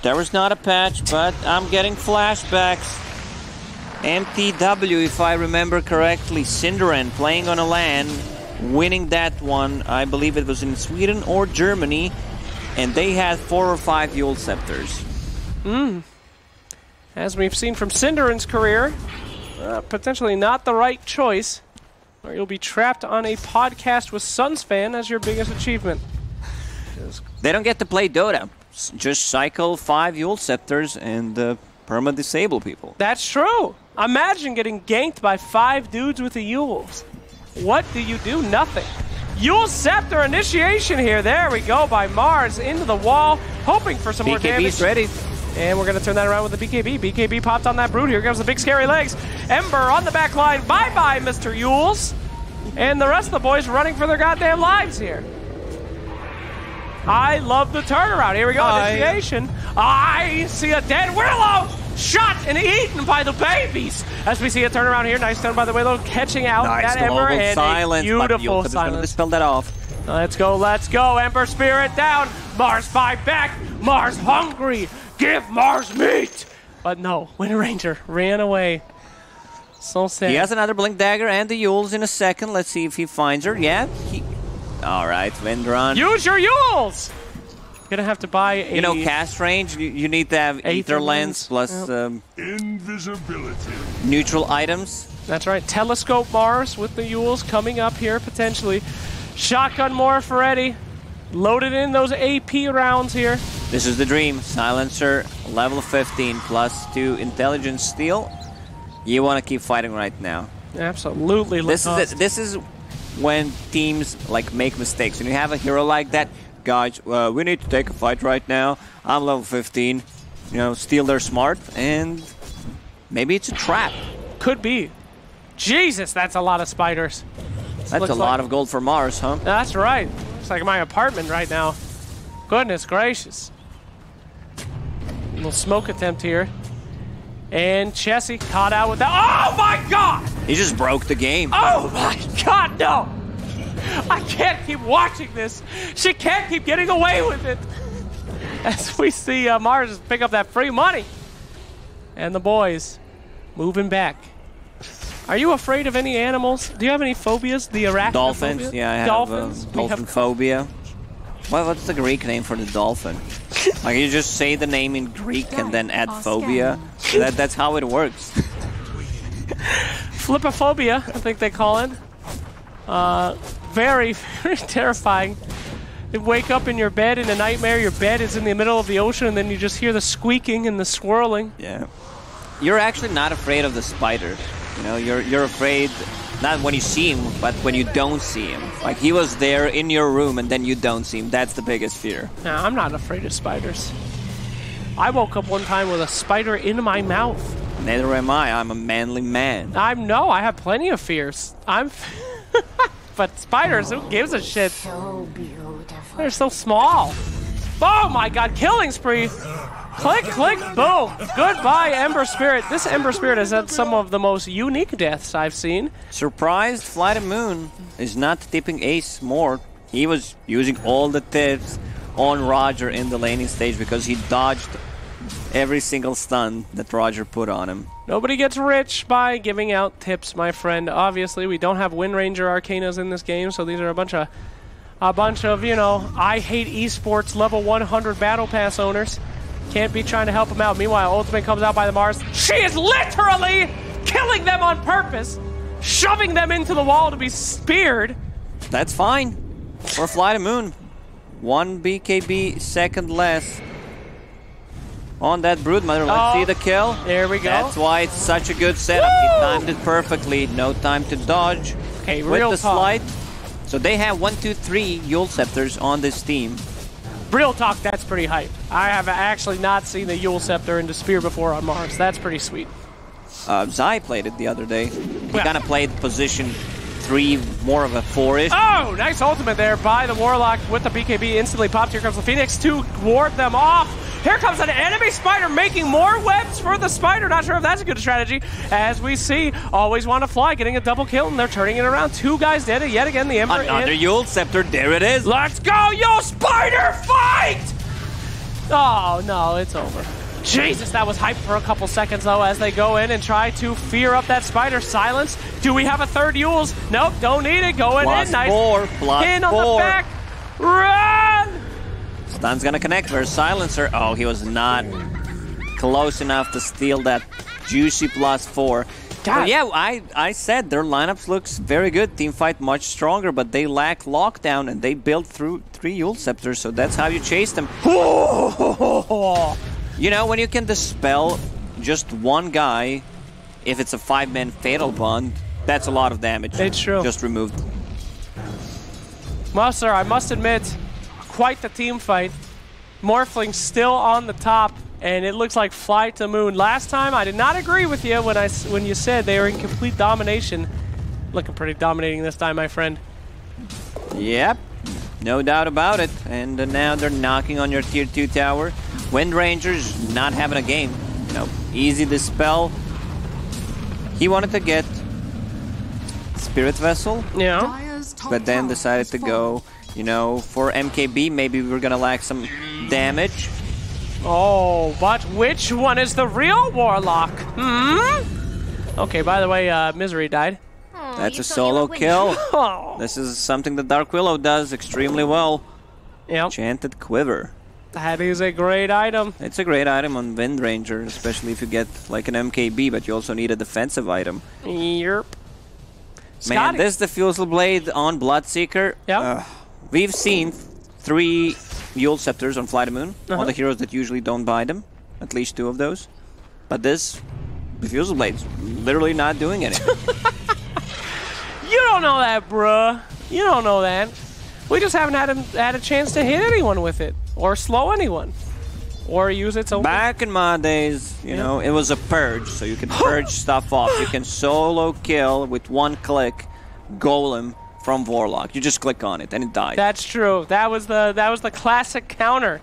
There was not a patch, but I'm getting flashbacks. MTW, if I remember correctly, Cinderan playing on a LAN, winning that one. I believe it was in Sweden or Germany, and they had 4 or 5 Yule Scepters. As we've seen from Cinderan's career, potentially not the right choice, or you'll be trapped on a podcast with Sunsfan as your biggest achievement. They don't get to play Dota. Just cycle 5 Yule Scepters and perma-disable people. That's true. Imagine getting ganked by 5 dudes with the Yules. What do you do? Nothing. Yule Scepter initiation here. There we go by Mars into the wall, hoping for some more damage. BKB's ready. And we're going to turn that around with the BKB. BKB popped on that Brood. Here comes the big scary legs. Ember on the back line. Bye-bye, Mr. Yules. And the rest of the boys running for their goddamn lives here. I love the turnaround. Here we go, initiation. I see a dead Willow shot and eaten by the babies. As we see a turnaround here. Nice turn by the Willow, catching out that Ember. And silence, a beautiful silence. Dispel that off. Let's go, let's go. Ember Spirit down. Mars 5 back. Mars hungry. Give Mars meat! But no, Wind Ranger ran away. So sad. He has another Blink Dagger and the Yules in a second. Let's see if he finds her. Yeah. Alright, Windrun. Use your Yules! Gonna have to buy a... You know, cast range, you need to have Aether Lens plus invisibility. Neutral items. That's right. Telescope Mars with the Yules coming up here, potentially. Shotgun Morph ready. Loaded in those AP rounds here. This is the dream. Silencer, level 15, plus 2 intelligence steal. You want to keep fighting right now. Absolutely. This is when teams like make mistakes. When you have a hero like that, guys, we need to take a fight right now. I'm level 15. You know, steal their smart, and maybe it's a trap. Could be. Jesus, that's a lot of spiders. That's a lot of gold for Mars, huh? That's right. It's like my apartment right now. Goodness gracious. Little smoke attempt here. And Chessie caught out with that. Oh my god! He just broke the game. Oh my god, no! I can't keep watching this. She can't keep getting away with it. As we see Mars pick up that free money. And the boys moving back. Are you afraid of any animals? Do you have any phobias? The arachnophobia? Dolphins? Yeah, I have dolphin phobia. What's the Greek name for the dolphin? Like, you just say the name in Greek and then add phobia? That's how it works. Flipophobia, I think they call it. Very, very terrifying. You wake up in your bed in a nightmare, your bed is in the middle of the ocean, and then you just hear the squeaking and the swirling. Yeah. You're actually not afraid of the spider. You know, you're afraid, not when you see him, but when you don't see him. Like, he was there in your room and then you don't see him. That's the biggest fear. No, I'm not afraid of spiders. I woke up one time with a spider in my mouth. Neither am I. I'm a manly man. I have plenty of fears. But spiders, who gives a shit? So beautiful. They're so small. Oh my god, killing spree. Click, click, boom. Goodbye, Ember Spirit. This Ember Spirit has had some of the most unique deaths I've seen. Surprised FlyToMoon is not tipping Ace more. He was using all the tips on Roger in the laning stage because he dodged every single stun that Roger put on him. Nobody gets rich by giving out tips, my friend. Obviously, we don't have Wind Ranger Arcanas in this game, so these are a bunch of, you know, I hate esports level 100 battle pass owners. Can't be trying to help them out. Meanwhile, Ultimate comes out by the Mars. She is literally killing them on purpose, shoving them into the wall to be speared. That's fine for FlyToMoon. 1 BKB second less on that Broodmother. Let's see the kill. There we go. That's why it's such a good setup. He timed it perfectly. No time to dodge. Okay, with real the talk. slide. So they have 1, 2, 3 Yule Scepters on this team. Real talk, that's pretty hype. I have actually not seen the Yule Scepter into Spear before on Mars. That's pretty sweet. Zai played it the other day. He kind of played position 3, more of a 4-ish. Oh, nice ultimate there by the Warlock with the BKB instantly popped. Here comes the Phoenix to ward them off. Here comes an enemy spider making more webs for the spider. Not sure if that's a good strategy. As we see, always want to fly, getting a double kill, and they're turning it around. 2 guys dead yet again. The Ember Another Yule Scepter. There it is. Let's go, yo, spider fight! Oh, no, it's over. Jesus, that was hype for a couple seconds, though, as they go in and try to fear up that spider. Silence. Do we have a third Yules? Nope, don't need it. Going in. Nice. Pin on the back. Run! Stun's gonna connect. Where's Silencer? Oh, he was not close enough to steal that juicy +4. God. Yeah, I said their lineups looks very good. Teamfight much stronger, but they lack lockdown, and they built through 3 Yule Scepters, so that's how you chase them. You know, when you can dispel just one guy, if it's a 5-man Fatal Bond, that's a lot of damage. It's true. Just removed. Well, sir, I must admit, quite the team fight. Morphling still on the top, and it looks like FlyToMoon. Last time, I did not agree with you when you said they were in complete domination. Looking pretty dominating this time, my friend. Yep, no doubt about it. And now they're knocking on your tier 2 tower. Wind Ranger's not having a game. You know, easy dispel. He wanted to get Spirit Vessel. Yeah. But then decided to go, you know, for MKB. Maybe we're gonna lack some damage. Oh, but which one is the real Warlock? Okay, by the way, Misery died. That's a solo kill. Oh. This is something that Dark Willow does extremely well. Yep. Enchanted Quiver. That is a great item. It's a great item on Wind Ranger, especially if you get like an MKB, but you also need a defensive item. Yep. Man, this Diffusal Blade on Bloodseeker. Yep. We've seen 3 Yule Scepters on FlyToMoon. All the heroes that usually don't buy them. At least 2 of those. But this Diffusal Blade's literally not doing anything. You don't know that, bruh. You don't know that. We just haven't had a chance to hit anyone with it. Or slow anyone. Or use its own... Back in my days, you know, it was a purge, so you can purge stuff off. You can solo kill with 1 click Golem from Warlock. You just click on it and it dies. That's true. That was the classic counter.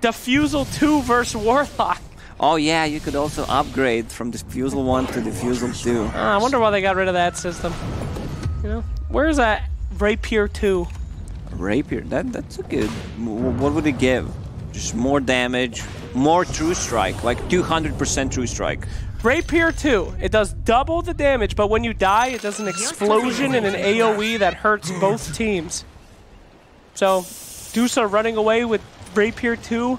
Diffusal 2 versus Warlock. Oh yeah, you could also upgrade from Diffusal 1 to Diffusal 2. I wonder why they got rid of that system. You know, where's that Rapier 2. Rapier, that's a good. What would it give? Just more damage, more true strike, like 200% true strike. Rapier 2, it does double the damage, but when you die, it does an explosion and an AoE that hurts both teams. So, Dusa running away with Rapier 2,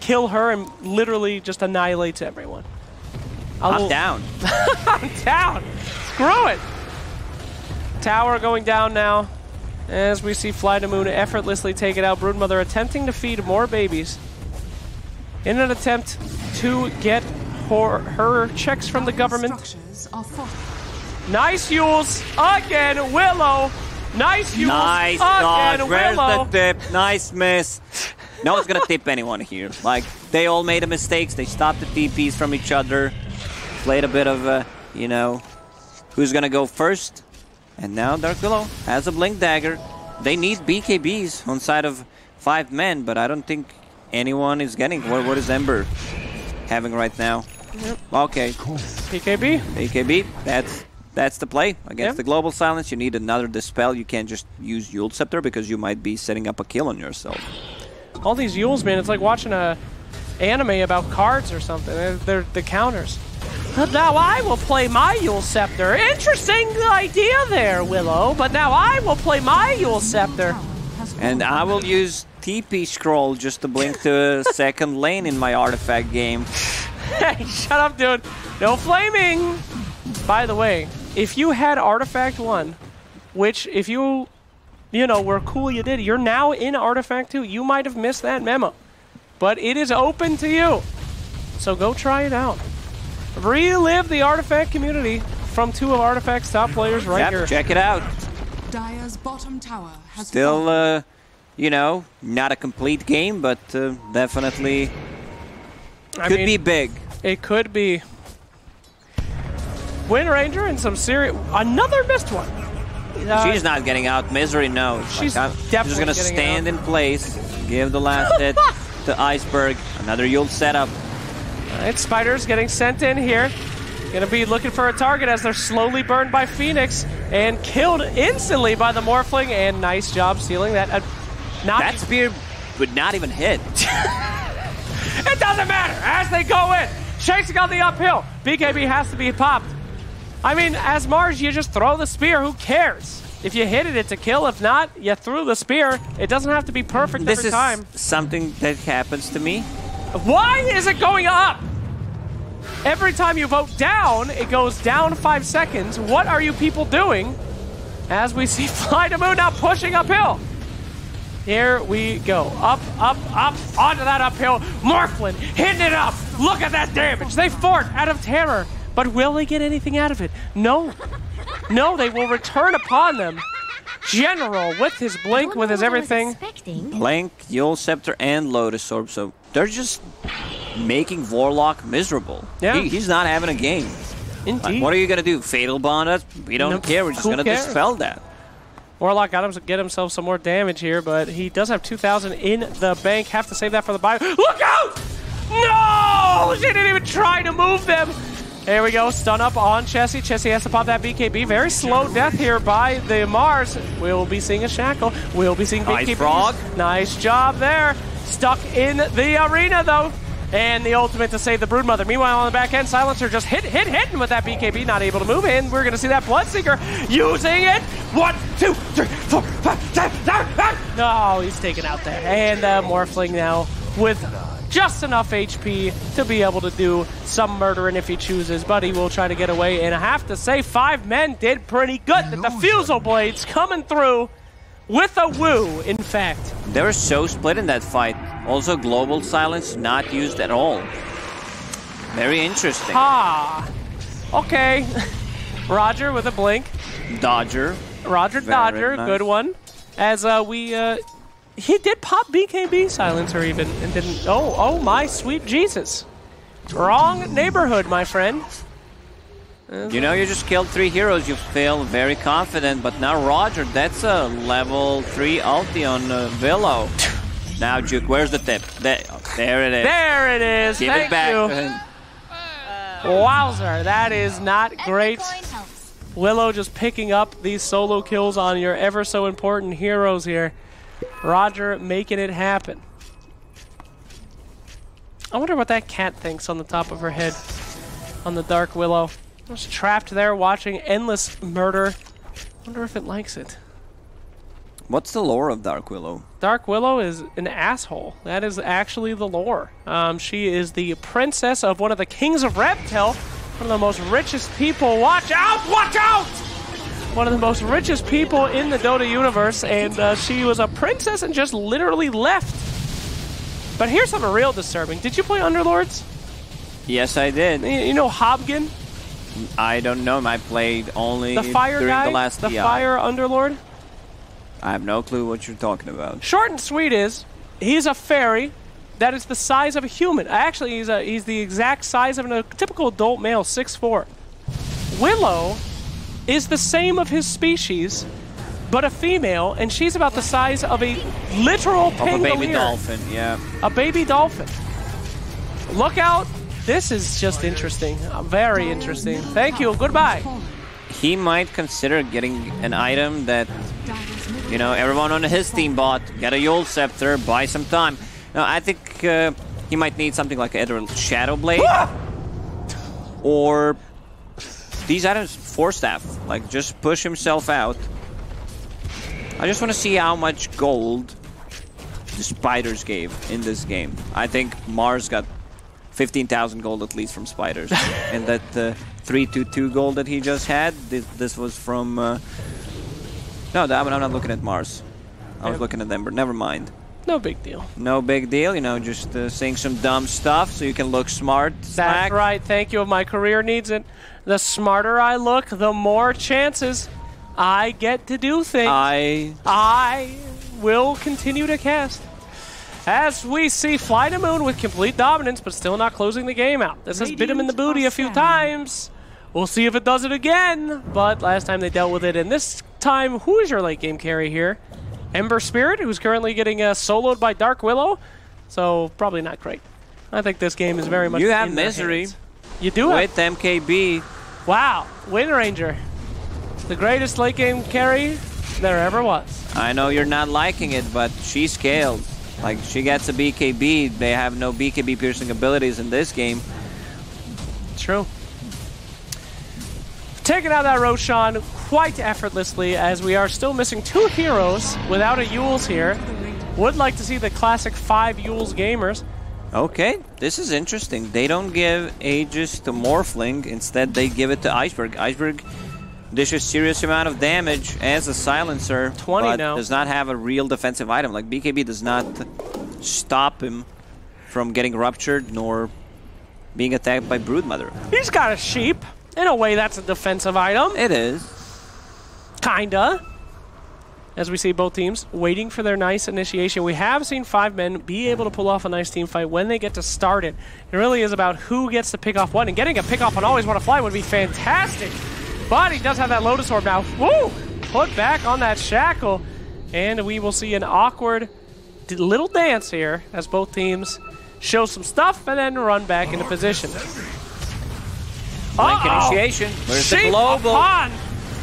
kill her and literally just annihilates everyone. I'm down. I'm down. Screw it. Tower going down now. As we see FlyToMoon effortlessly take it out. Broodmother attempting to feed more babies in an attempt to get her checks from the government. Nice Yules again, Willow. Nice Yules nice again, dodge. Where's Willow. the tip? Nice miss. No one's gonna tip anyone here. Like, they all made mistakes. They stopped the TPs from each other. Played a bit of, you know, who's gonna go first. And now Dark Willow has a Blink Dagger. They need BKBs on side of 5 men, but I don't think anyone is getting. What is Ember having right now? Yep. Okay. BKB. BKB, that's the play. Against the Global Silence, you need another Dispel. You can't just use Yule Scepter because you might be setting up a kill on yourself. All these Yules, man, it's like watching a anime about cards or something. They're the counters. But now I will play my Yule Scepter. Interesting idea there, Willow. But now I will play my Yule Scepter. And I will use TP Scroll just to blink to second lane in my Artifact game. Hey, shut up, dude. No flaming. By the way, if you had Artifact 1, which if you know, were cool you did, you're now in Artifact 2. You might have missed that memo. But it is open to you. So go try it out. Relive the Artifact community from 2 of Artifact's top players right here. Check it out. Dire's bottom tower has Still, you know, not a complete game, but definitely could be big. It could be. Wind Ranger and some serious... Another missed one. She's not getting out. Misery, no. She's definitely just going to stand in place, give the last hit to Iceberg. Another Yule setup. Alright, Spiders getting sent in here. Gonna be looking for a target as they're slowly burned by Phoenix and killed instantly by the Morphling, and nice job stealing that. That spear would not even hit. It doesn't matter as they go in. Chasing on the uphill. BKB has to be popped. I mean, as Mars, you just throw the spear. Who cares? If you hit it, it's a kill. If not, you threw the spear. It doesn't have to be perfect every time. This is something that happens to me. Why is it going up? Every time you vote down, it goes down 5 seconds. What are you people doing? As we see FlyToMoon now pushing uphill. Here we go. Up, up, up, onto that uphill. Morphling, hitting it up. Look at that damage. They fort out of terror. But will they get anything out of it? No. No, they will return upon them. General with his blink, with his everything. Blink, Yule Scepter, and Lotus Orb. So they're just making Warlock miserable. Yeah. He's not having a game. Indeed. Like, what are you going to do? Fatal Bond us? We don't care. We're just going to dispel that. Warlock got him to get himself some more damage here, but he does have 2,000 in the bank. Have to save that for the buy. Look out! No! She didn't even try to move them. There we go. Stun up on Chessie. Chessie has to pop that BKB. Very slow death here by the Mars. We'll be seeing a Shackle. We'll be seeing BKB. Nice frog. Nice job there. Stuck in the arena, though. And the ultimate to save the Broodmother. Meanwhile, on the back end, Silencer just hitting with that BKB. Not able to move in. We're going to see that Bloodseeker using it. 1, 2, 3, 4, 5, 6, 7, 8. No, he's taken out there. And Morphling now with just enough HP to be able to do some murdering if he chooses, but he will try to get away. And I have to say, 5 men did pretty good. The Diffusal Blades coming through with a woo, in fact. They were so split in that fight. Also, Global Silence not used at all. Very interesting. Ah, okay. Roger with a blink. Dodger. Roger Dodger, nice. good one. As he did pop BKB Silencer even, and didn't, oh my sweet Jesus. Wrong neighborhood, my friend. You know, you just killed 3 heroes, you feel very confident, but now Roger, that's a level 3 ulti on Willow. Now, Juke, where's the tip? There it is. There it is. Give Thank it back. you. Wowzer, that is not great. Willow just picking up these solo kills on your ever so important heroes here. Roger making it happen. I wonder what that cat thinks on the top of her head on the Dark Willow. Just trapped there watching endless murder. Wonder if it likes it. What's the lore of Dark Willow? Dark Willow is an asshole. That is actually the lore. She is the princess of one of the kings of Reptel, one of the most richest people. Watch out! Watch out! One of the most richest people in the Dota universe, and she was a princess and just literally left. But here's something real disturbing. Did you play Underlords? Yes, I did. You know Hobgen? I don't know. I played only The fire during guy? the last The DI. fire Underlord? I have no clue what you're talking about. Short and sweet is, he's a fairy that is the size of a human. Actually, he's the exact size of a typical adult male, 6'4". Willow is the same of his species, but a female, and she's about the size of a literal pangolier. Of a baby dolphin, yeah. A baby dolphin. Look out. This is just interesting. Very interesting. Thank you. Goodbye. He might consider getting an item that, you know, everyone on his team bought. Get a Yule Scepter, buy some time. No, I think he might need something like either Shadow Blade or these items, Force Staff. Like, just push himself out. I just want to see how much gold the spiders gave in this game. I think Mars got 15,000 gold at least from spiders. And that 322 gold that he just had, this was from... No, I'm not looking at Mars. I was looking at Ember. Never mind. No big deal. No big deal, you know, just saying some dumb stuff so you can look smart. That's right. Thank you. My career needs it. The smarter I look, the more chances I get to do things. I will continue to cast. As we see FlyToMoon with complete dominance, but still not closing the game out. This has bit him in the booty a few times. We'll see if it does it again. But last time they dealt with it, and this time, who is your late game carry here? Ember Spirit, who's currently getting soloed by Dark Willow. So probably not great. I think this game is very much You have in their Misery. hands. You do have. With MKB. Wow, Wind Ranger. The greatest late game carry there ever was. I know you're not liking it, but she scaled. Like, she gets a BKB. They have no BKB piercing abilities in this game. True. Taking out that Roshan quite effortlessly, as we are still missing 2 heroes without a Yules here. Would like to see the classic 5 Yules gamers. Okay, this is interesting. They don't give Aegis to Morphling. Instead, they give it to Iceberg. Iceberg dishes serious amount of damage as a silencer, 20 but now. does not have a real defensive item. Like, BKB does not stop him from getting ruptured nor being attacked by Broodmother. He's got a sheep. In a way, that's a defensive item. It is. Kinda. As we see both teams waiting for their nice initiation. We have seen 5 men be able to pull off a nice team fight when they get to start it. It really is about who gets to pick off what, and getting a pick off on Always Wanna Fly would be fantastic. But he does have that Lotus Orb now. Woo! Put back on that shackle. And we will see an awkward little dance here as both teams show some stuff and then run back into position. Blink initiation. Where's the Sheep global? upon!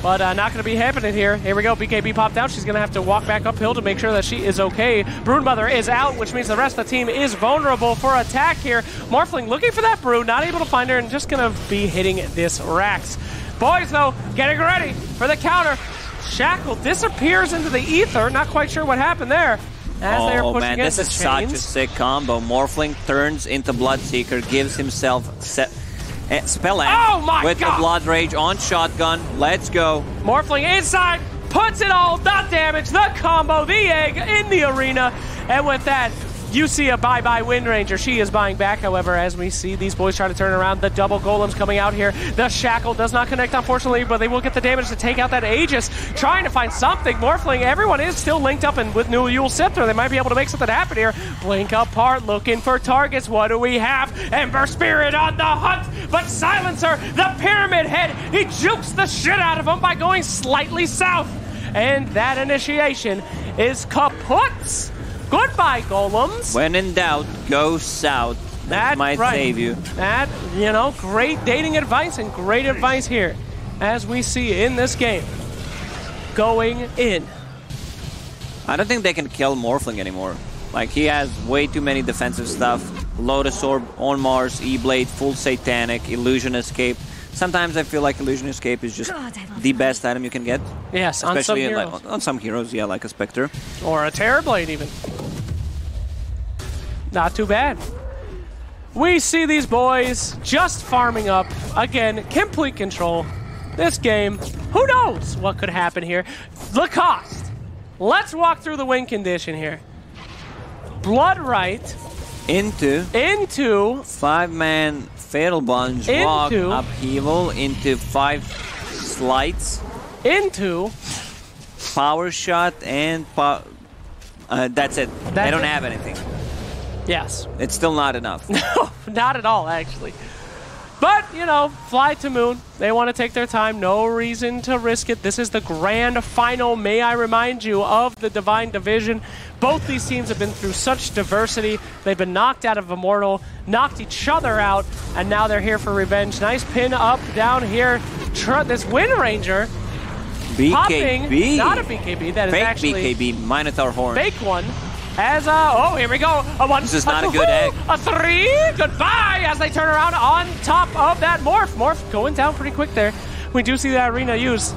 But not going to be happening here. Here we go. BKB popped out. She's going to have to walk back uphill to make sure that she is okay. Broodmother is out, which means the rest of the team is vulnerable for attack here. Morphling looking for that Brood, not able to find her, and just going to be hitting this Rax. Boys, though, getting ready for the counter. Shackle disappears into the ether. Not quite sure what happened there. As they are pushing man, into this is such a sick combo. Morphling turns into Bloodseeker, gives himself Spell End with the Blood Rage on shotgun. Let's go. Morphling inside, puts it all, dot damage, the combo, the egg in the arena. And with that, you see a bye-bye Wind Ranger. She is buying back, however, as we see these boys try to turn around. The double golems coming out here. The shackle does not connect, unfortunately, but they will get the damage to take out that Aegis. Trying to find something. Morphling, everyone is still linked up, and with new Yule Scepter, they might be able to make something happen here. Blink apart, looking for targets. What do we have? Ember Spirit on the hunt, but Silencer, the Pyramid Head, he jukes the shit out of him by going slightly south. And that initiation is kaput. Goodbye, golems. When in doubt, go south. That might save you. That, you know, great dating advice and great advice here. as we see in this game going in. I don't think they can kill Morphling anymore. Like, he has way too many defensive stuff. Lotus Orb, on Mars, E-Blade, full Satanic, Illusion Escape. Sometimes I feel like Illusion Escape is just the best item you can get. Yes, on some Especially heroes. like, on some heroes, yeah, like a Spectre. Or a Terrorblade even. Not too bad. We see these boys just farming up. Again, complete control. This game, who knows what could happen here. The cost. Let's walk through the win condition here. Blood Right. Into 5-man Fatal Bunge, Rock, Upheaval, into 5 Slides. Into Power Shot, and that's it. They don't have anything. Yes. It's still not enough. No, not at all, actually. But, you know, FlyToMoon, they want to take their time. No reason to risk it. This is the grand final, may I remind you, of the Divine Division. Both these teams have been through such diversity. They've been knocked out of Immortal, knocked each other out, and now they're here for revenge. Nice pin up, down here. This Wind Ranger BKB. popping. Not a BKB, that is Fake actually BKB, Minotaur Horn. fake one. As oh, here we go. A 1. This is not a good egg. A 3. Goodbye as they turn around on top of that Morph. Morph going down pretty quick there. We do see that arena use.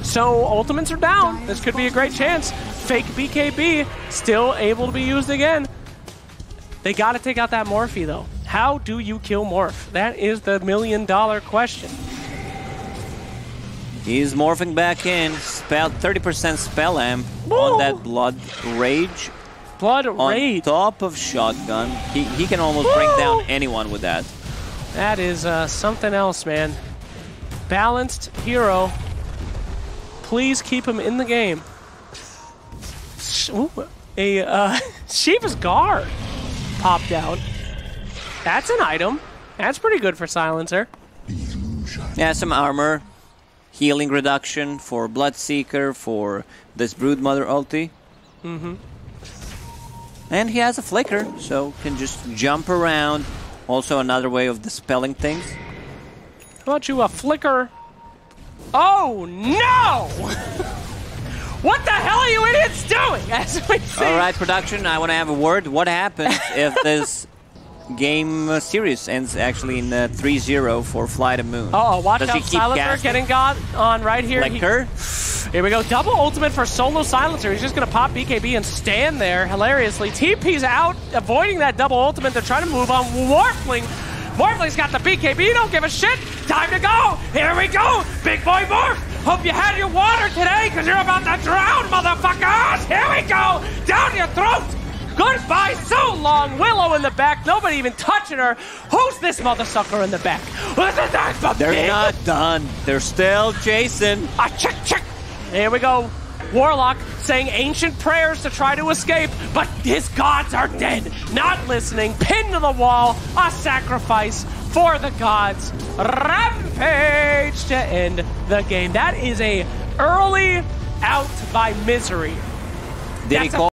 So ultimates are down. This could be a great chance. Fake BKB still able to be used again. They got to take out that Morphe though. How do you kill Morph? That is the $1 million question. He's morphing back in. Spell 30% spell amp on that Blood Rage. Blood Rage. On top of Shotgun. He can almost bring down anyone with that. That is something else, man. Balanced hero. Please keep him in the game. Ooh, a Shiva's Guard popped out. That's an item. That's pretty good for Silencer. Yeah, some armor. Healing reduction for Bloodseeker, for this Broodmother ulti. And he has a flicker, so can just jump around. Also another way of dispelling things. How about you, a flicker? Oh, no! What the hell are you idiots doing? As we see. All right, production, I want to have a word. What happens if this game series ends actually in 3-0 for FlyToMoon? Uh-oh, watch Does out, he keep Silencer casting? getting got on right here. Flicker? Here we go, double ultimate for solo Silencer. He's just gonna pop BKB and stand there hilariously. TP's out, avoiding that double ultimate. They're trying to move on. Morphling. Morphling's got the BKB, don't give a shit. Time to go, here we go. Big boy Morph. Hope you had your water today, because you're about to drown, motherfuckers. Here we go, down your throat. Goodbye, so long. Willow in the back, nobody even touching her. Who's this mother sucker in the back? They're not done. They're still chasing. Check. Here we go. Warlock saying ancient prayers to try to escape, but his gods are dead. Not listening. Pinned to the wall. A sacrifice for the gods. Rampage to end the game. That is a early out by Misery. Did he call?